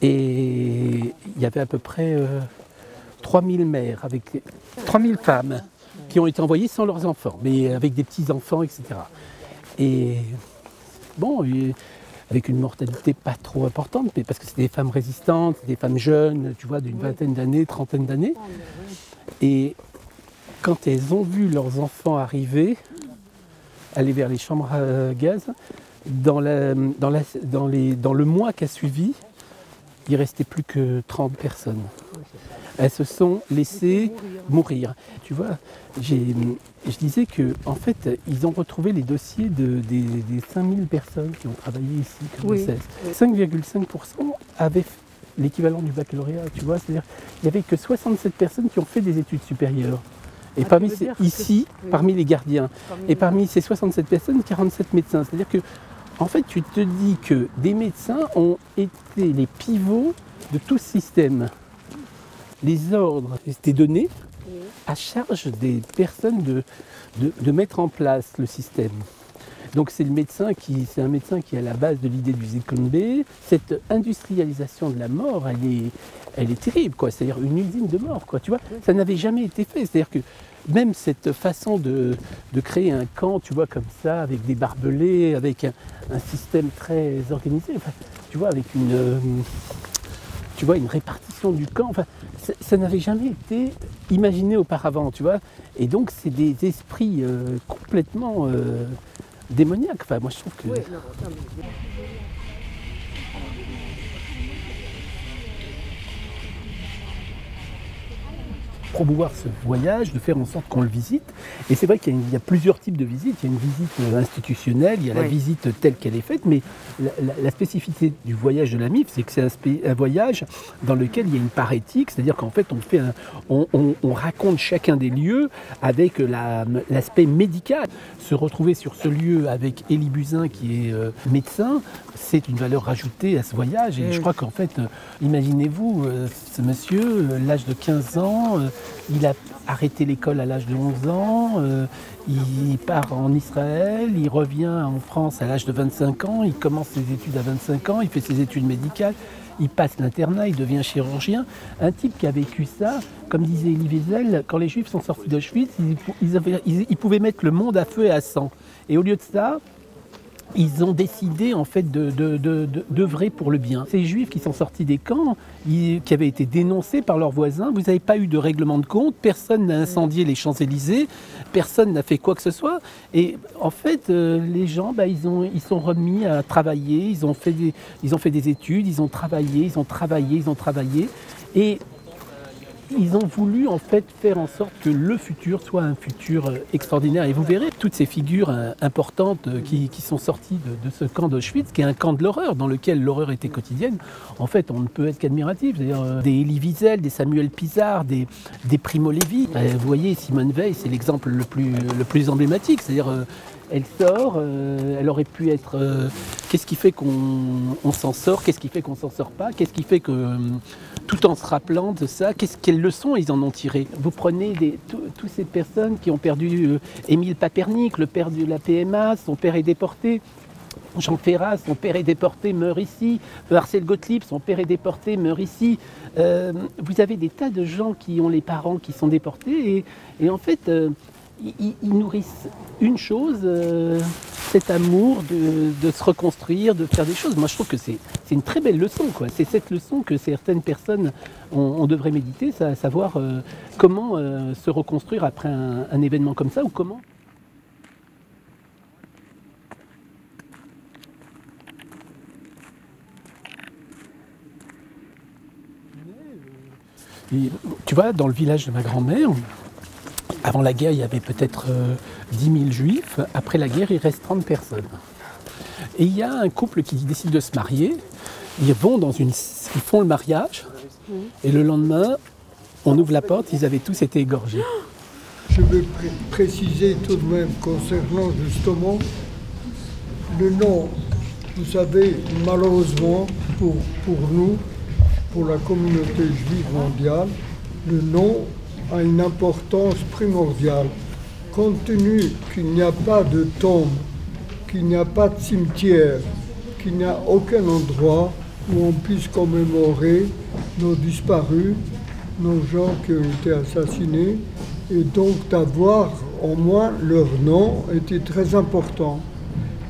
Et il y avait à peu près 3000 mères, avec 3000 femmes qui ont été envoyées sans leurs enfants, mais avec des petits-enfants, etc. Et bon, avec une mortalité pas trop importante, mais parce que c'est des femmes résistantes, des femmes jeunes, tu vois, d'une vingtaine d'années, trentaine d'années. Et quand elles ont vu leurs enfants arriver, aller vers les chambres à gaz, dans le mois qui a suivi, il ne restait plus que 30 personnes. Elles se sont laissées mourir. Tu vois, je disais qu'en fait, ils ont retrouvé les dossiers des 5000 personnes qui ont travaillé ici comme SS. 5,5% avaient l'équivalent du baccalauréat, tu vois. C'est-à-dire qu'il n'y avait que 67 personnes qui ont fait des études supérieures. Et parmi les gardiens, et parmi ces 67 personnes, 47 médecins. C'est-à-dire que, en fait, tu te dis que des médecins ont été les pivots de tout ce système. Les ordres étaient donnés à charge des personnes de mettre en place le système. Donc c'est un médecin qui est à la base de l'idée du Zyklon B. Cette industrialisation de la mort, elle est terrible, quoi. C'est-à-dire une usine de mort, quoi. Tu vois, ça n'avait jamais été fait. C'est-à-dire que même cette façon de créer un camp, tu vois, comme ça, avec des barbelés, avec un système très organisé, enfin, tu vois, avec une répartition du camp, enfin, ça n'avait jamais été imaginé auparavant, tu vois. Et donc c'est des esprits complètement démoniaques. Enfin, moi je trouve que... promouvoir ce voyage, de faire en sorte qu'on le visite. Et c'est vrai qu'il y a plusieurs types de visites. Il y a une visite institutionnelle, il y a la visite telle qu'elle est faite, mais la spécificité du voyage de la MIF, c'est que c'est un voyage dans lequel il y a une part éthique, c'est-à-dire qu'en fait on raconte chacun des lieux avec l'aspect médical. Se retrouver sur ce lieu avec Élie Buzyn qui est médecin, c'est une valeur ajoutée à ce voyage. Et je crois qu'en fait, imaginez-vous, ce monsieur, l'âge de 15 ans, il a arrêté l'école à l'âge de 11 ans, il part en Israël, il revient en France à l'âge de 25 ans, il commence ses études à 25 ans, il fait ses études médicales, il passe l'internat, il devient chirurgien. Un type qui a vécu ça, comme disait Elie Wiesel, quand les Juifs sont sortis d'Auschwitz, ils pouvaient mettre le monde à feu et à sang. Et au lieu de ça, ils ont décidé en fait d'œuvrer pour le bien. Ces juifs qui sont sortis des camps, qui avaient été dénoncés par leurs voisins, vous n'avez pas eu de règlement de compte, personne n'a incendié les Champs-Élysées, personne n'a fait quoi que ce soit. Et en fait, les gens, ils sont remis à travailler, ils ont fait des études, ils ont travaillé. Et ils ont voulu en fait faire en sorte que le futur soit un futur extraordinaire. Et vous verrez toutes ces figures importantes qui sont sorties de ce camp d'Auschwitz, qui est un camp de l'horreur, dans lequel l'horreur était quotidienne. En fait, on ne peut être qu'admiratif. C'est-à-dire des Elie Wiesel, des Samuel Pisard, des Primo Levi. Vous voyez, Simone Veil, c'est l'exemple le plus emblématique. C'est-à-dire elle sort, elle aurait pu être... qu'est-ce qui fait qu'on s'en sort? Qu'est-ce qui fait qu'on s'en sort pas? Qu'est-ce qui fait que, tout en se rappelant de ça, quelles leçons ils en ont tiré? Vous prenez toutes ces personnes qui ont perdu Émile Papernik, le père de la PMA, son père est déporté. Jean Ferrat, son père est déporté, meurt ici. Marcel Gottlieb, son père est déporté, meurt ici. Vous avez des tas de gens qui ont les parents qui sont déportés et en fait... ils nourrissent une chose, cet amour de se reconstruire, de faire des choses. Moi, je trouve que c'est une très belle leçon, quoi. C'est cette leçon que certaines personnes on devrait méditer, savoir comment se reconstruire après un événement comme ça ou comment. Et, tu vois, dans le village de ma grand-mère, avant la guerre, il y avait peut-être 10 000 juifs. Après la guerre, il reste 30 personnes. Et il y a un couple qui décide de se marier. Ils font le mariage. Et le lendemain, on ouvre la porte, ils avaient tous été égorgés. Je veux préciser tout de même concernant justement le nom. Vous savez, malheureusement, pour nous, pour la communauté juive mondiale, le nom a une importance primordiale. Compte tenu qu'il n'y a pas de tombe, qu'il n'y a pas de cimetière, qu'il n'y a aucun endroit où on puisse commémorer nos disparus, nos gens qui ont été assassinés, et donc d'avoir au moins leur nom était très important.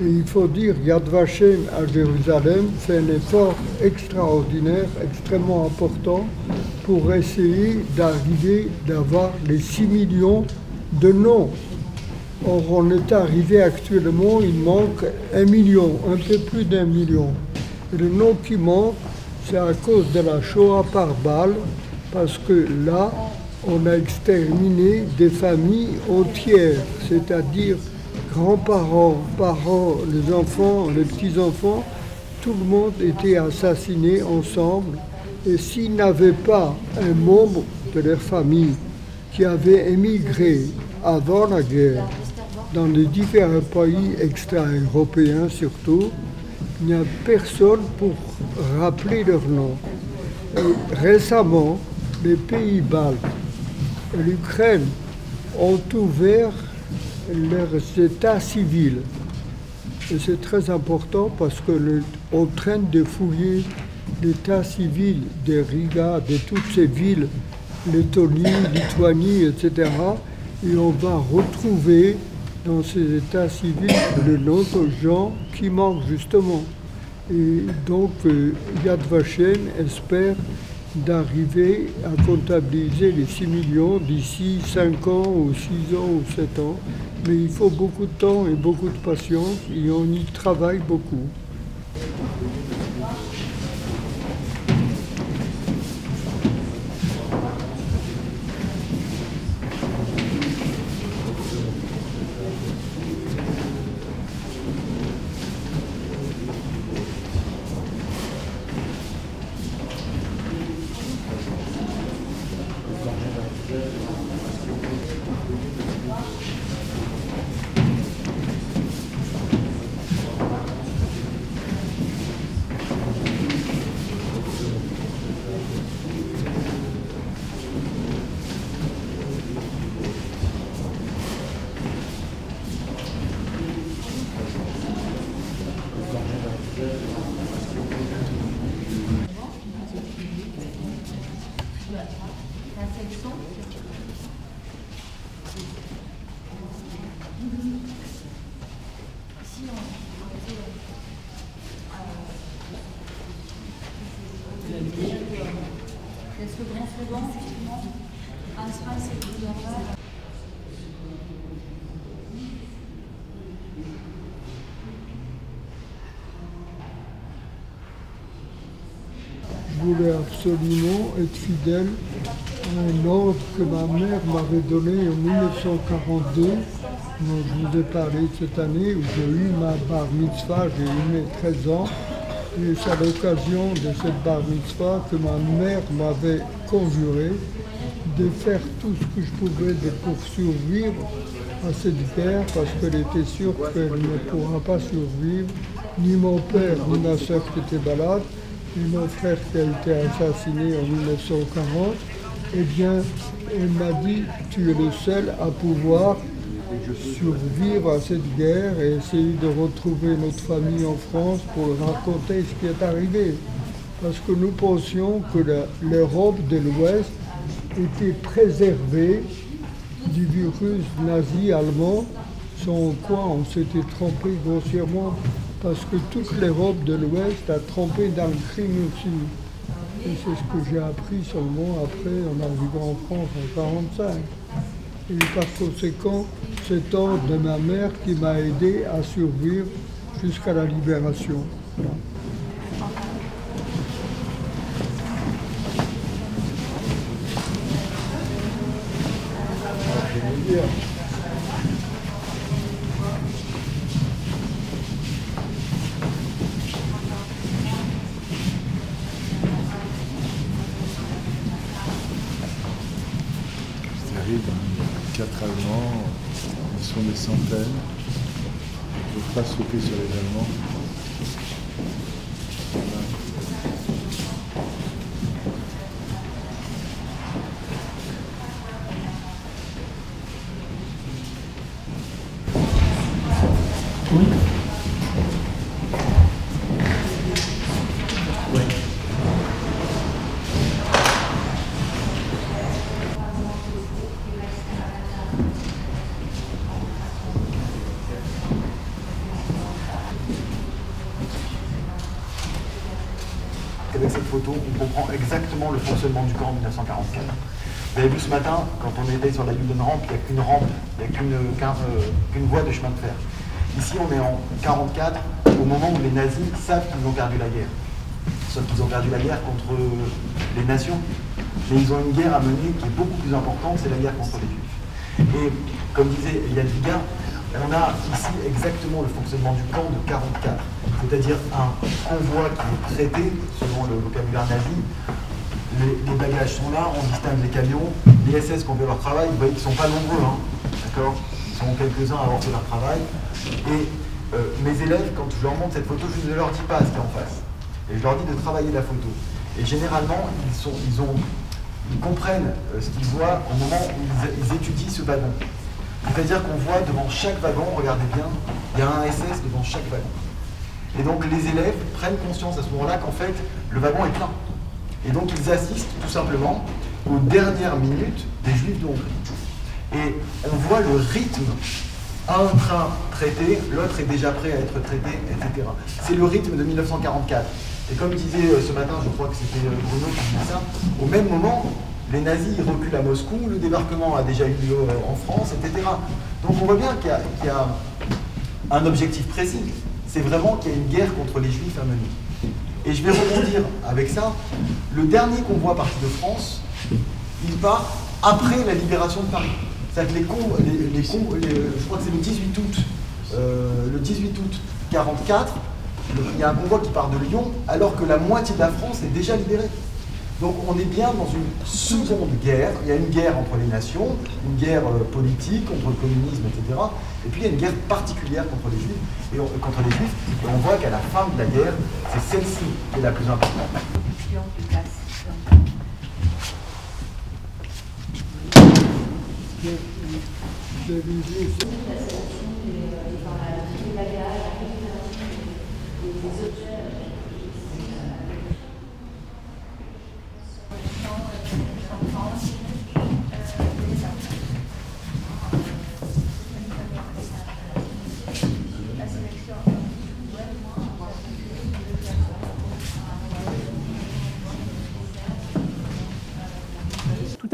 Et il faut dire, Yad Vashem à Jérusalem fait un effort extraordinaire, extrêmement important, pour essayer d'arriver, d'avoir les 6 millions de noms. Or, on est arrivé actuellement, il manque 1 million, un peu plus d'1 million. Et le nom qui manque, c'est à cause de la Shoah par balle, parce que là, on a exterminé des familles entières, c'est-à-dire grands-parents, parents, les enfants, les petits-enfants, tout le monde était assassiné ensemble. Et s'ils n'avaient pas un membre de leur famille qui avait émigré avant la guerre, dans les différents pays extra-européens surtout, il n'y a personne pour rappeler leur nom. Et récemment, les pays baltes et l'Ukraine ont ouvert leurs états civils. Et c'est très important parce qu'on traîne de fouiller l'état civil de Riga, de toutes ces villes, Lettonie, Lituanie, etc. Et on va retrouver dans ces états civils le nom de gens qui manquent justement. Et donc Yad Vashem espère d'arriver à comptabiliser les 6 millions d'ici 5 ans ou 6 ans ou 7 ans. Mais il faut beaucoup de temps et beaucoup de patience et on y travaille beaucoup. C'est ce grand slogan, effectivement. Hans et Gouvernement. Je voulais absolument être fidèle à un ordre que ma mère m'avait donné en 1942, dont je vous ai parlé cette année, où j'ai eu ma bar mitzvah, j'ai eu mes 13 ans. Et c'est à l'occasion de cette bar mitzvah que ma mère m'avait conjuré de faire tout ce que je pouvais pour survivre à cette guerre, parce qu'elle était sûre qu'elle ne pourra pas survivre, ni mon père, ni ma soeur qui était malade, et mon frère qui a été assassiné en 1940, eh bien, elle m'a dit, tu es le seul à pouvoir survivre à cette guerre et essayer de retrouver notre famille en France pour raconter ce qui est arrivé. Parce que nous pensions que l'Europe de l'Ouest était préservée du virus nazi-allemand, sans quoi on s'était trompé grossièrement. Parce que toute l'Europe de l'Ouest a trompé dans le crime aussi. Et c'est ce que j'ai appris seulement après en arrivant en France en 1945. Et par conséquent, c'est ordre de ma mère qui m'a aidé à survivre jusqu'à la libération. Voilà. Quatre Allemands, ils sont des centaines. Il ne faut pas sauter sur les Allemands. Oui. Avec cette photo, on comprend exactement le fonctionnement du camp en 1944. Vous avez vu ce matin, quand on était sur la Judenrampe, il n'y a qu'une rampe, il n'y a qu'une voie de chemin de fer. Ici, on est en 1944, au moment où les nazis savent qu'ils ont perdu la guerre. Sauf qu'ils ont perdu la guerre contre les nations. Mais ils ont une guerre à mener qui est beaucoup plus importante, c'est la guerre contre les Juifs. Et comme disait Yann Viga, on a ici exactement le fonctionnement du camp de 1944. C'est-à-dire un convoi qui est traité, selon le vocabulaire nazi. Les bagages sont là, on distingue les camions. Les SS qui ont fait leur travail, vous voyez qu'ils ne sont pas nombreux, hein, d'accord? Ils sont quelques-uns à avoir fait leur travail. Et mes élèves, quand je leur montre cette photo, je ne leur dis pas ce qu'il y a en face. Et je leur dis de travailler la photo. Et généralement, ils comprennent ce qu'ils voient au moment où ils étudient ce wagon. C'est-à-dire qu'on voit devant chaque wagon, regardez bien, il y a un SS devant chaque wagon. Et donc les élèves prennent conscience à ce moment-là qu'en fait, le wagon est plein. Et donc ils assistent tout simplement aux dernières minutes des Juifs de Hongrie. Et on voit le rythme, un train traité, l'autre est déjà prêt à être traité, etc. C'est le rythme de 1944. Et comme disait ce matin, je crois que c'était Bruno qui disait ça, au même moment, les nazis reculent à Moscou, le débarquement a déjà eu lieu en France, etc. Donc on voit bien qu'il y a un objectif précis. C'est vraiment qu'il y a une guerre contre les Juifs à mener. Et je vais rebondir avec ça. Le dernier convoi parti de France, il part après la libération de Paris. C'est-à-dire que je crois que c'est le 18 août. Le 18 août 1944, il y a un convoi qui part de Lyon, alors que la moitié de la France est déjà libérée. Donc on est bien dans une seconde guerre. Il y a une guerre entre les nations, une guerre politique contre le communisme, etc. Et puis il y a une guerre particulière contre les Juifs. Et on voit qu'à la fin de la guerre, c'est celle-ci qui est la plus importante.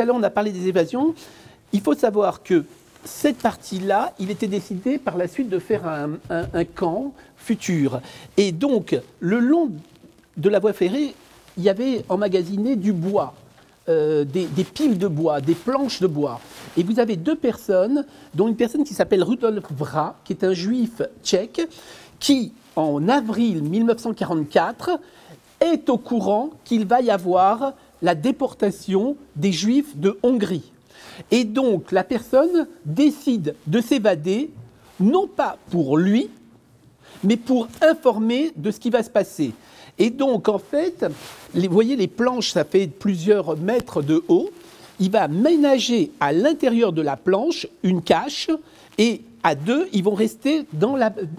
à l'heure on a parlé des évasions. Il faut savoir que cette partie-là, il était décidé par la suite de faire un camp futur. Et donc, le long de la voie ferrée, il y avait emmagasiné du bois, des piles de bois, des planches de bois. Et vous avez deux personnes, dont une personne qui s'appelle Rudolf Vra, qui est un juif tchèque, qui, en avril 1944, est au courant qu'il va y avoir la déportation des juifs de Hongrie. Et donc, la personne décide de s'évader, non pas pour lui, mais pour informer de ce qui va se passer. Et donc, en fait, vous voyez, les planches, ça fait plusieurs mètres de haut. Il va ménager à l'intérieur de la planche une cache, et à deux, ils vont rester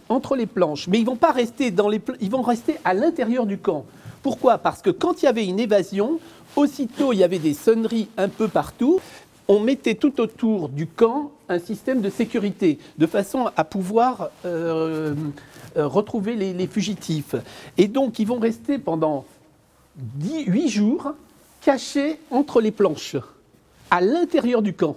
entre les planches. Mais ils ne vont pas rester ils vont rester à l'intérieur du camp. Pourquoi? Parce que quand il y avait une évasion, aussitôt il y avait des sonneries un peu partout. On mettait tout autour du camp un système de sécurité, de façon à pouvoir retrouver les fugitifs. Et donc, ils vont rester pendant 8 jours cachés entre les planches, à l'intérieur du camp.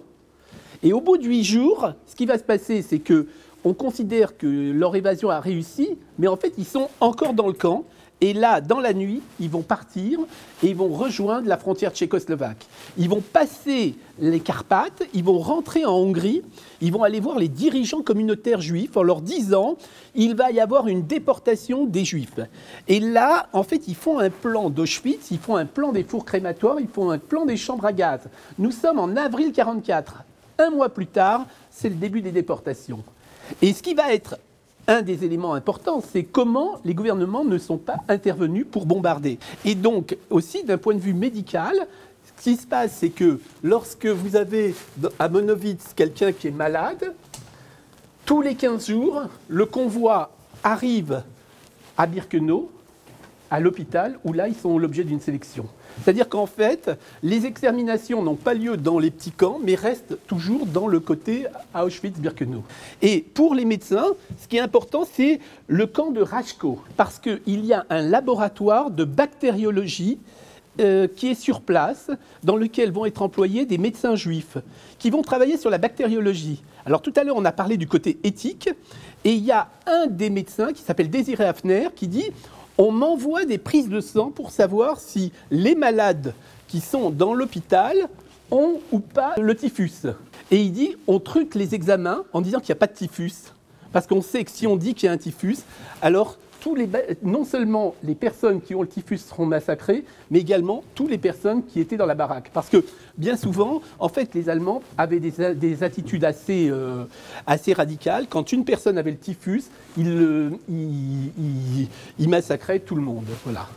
Et au bout de 8 jours, ce qui va se passer, c'est qu'on considère que leur évasion a réussi, mais en fait, ils sont encore dans le camp. Et là, dans la nuit, ils vont partir et ils vont rejoindre la frontière tchécoslovaque. Ils vont passer les Carpates, ils vont rentrer en Hongrie, ils vont aller voir les dirigeants communautaires juifs en leur disant il va y avoir une déportation des juifs. Et là, en fait, ils font un plan d'Auschwitz, ils font un plan des fours crématoires, ils font un plan des chambres à gaz. Nous sommes en avril 1944. Un mois plus tard, c'est le début des déportations. Et ce qui va être un des éléments importants, c'est comment les gouvernements ne sont pas intervenus pour bombarder. Et donc, aussi, d'un point de vue médical, ce qui se passe, c'est que lorsque vous avez à Monowitz quelqu'un qui est malade, tous les 15 jours, le convoi arrive à Birkenau, à l'hôpital, où là, ils sont l'objet d'une sélection. C'est-à-dire qu'en fait, les exterminations n'ont pas lieu dans les petits camps, mais restent toujours dans le côté à Auschwitz-Birkenau. Et pour les médecins, ce qui est important, c'est le camp de Rajko, parce qu'il y a un laboratoire de bactériologie qui est sur place, dans lequel vont être employés des médecins juifs, qui vont travailler sur la bactériologie. Alors tout à l'heure, on a parlé du côté éthique, et il y a un des médecins qui s'appelle Désiré Hafner, qui dit on m'envoie des prises de sang pour savoir si les malades qui sont dans l'hôpital ont ou pas le typhus. Et il dit, on truque les examens en disant qu'il n'y a pas de typhus. Parce qu'on sait que si on dit qu'il y a un typhus, alors non seulement les personnes qui ont le typhus seront massacrées, mais également toutes les personnes qui étaient dans la baraque. Parce que bien souvent, en fait, les Allemands avaient des attitudes assez radicales. Quand une personne avait le typhus, ils massacraient tout le monde. Voilà.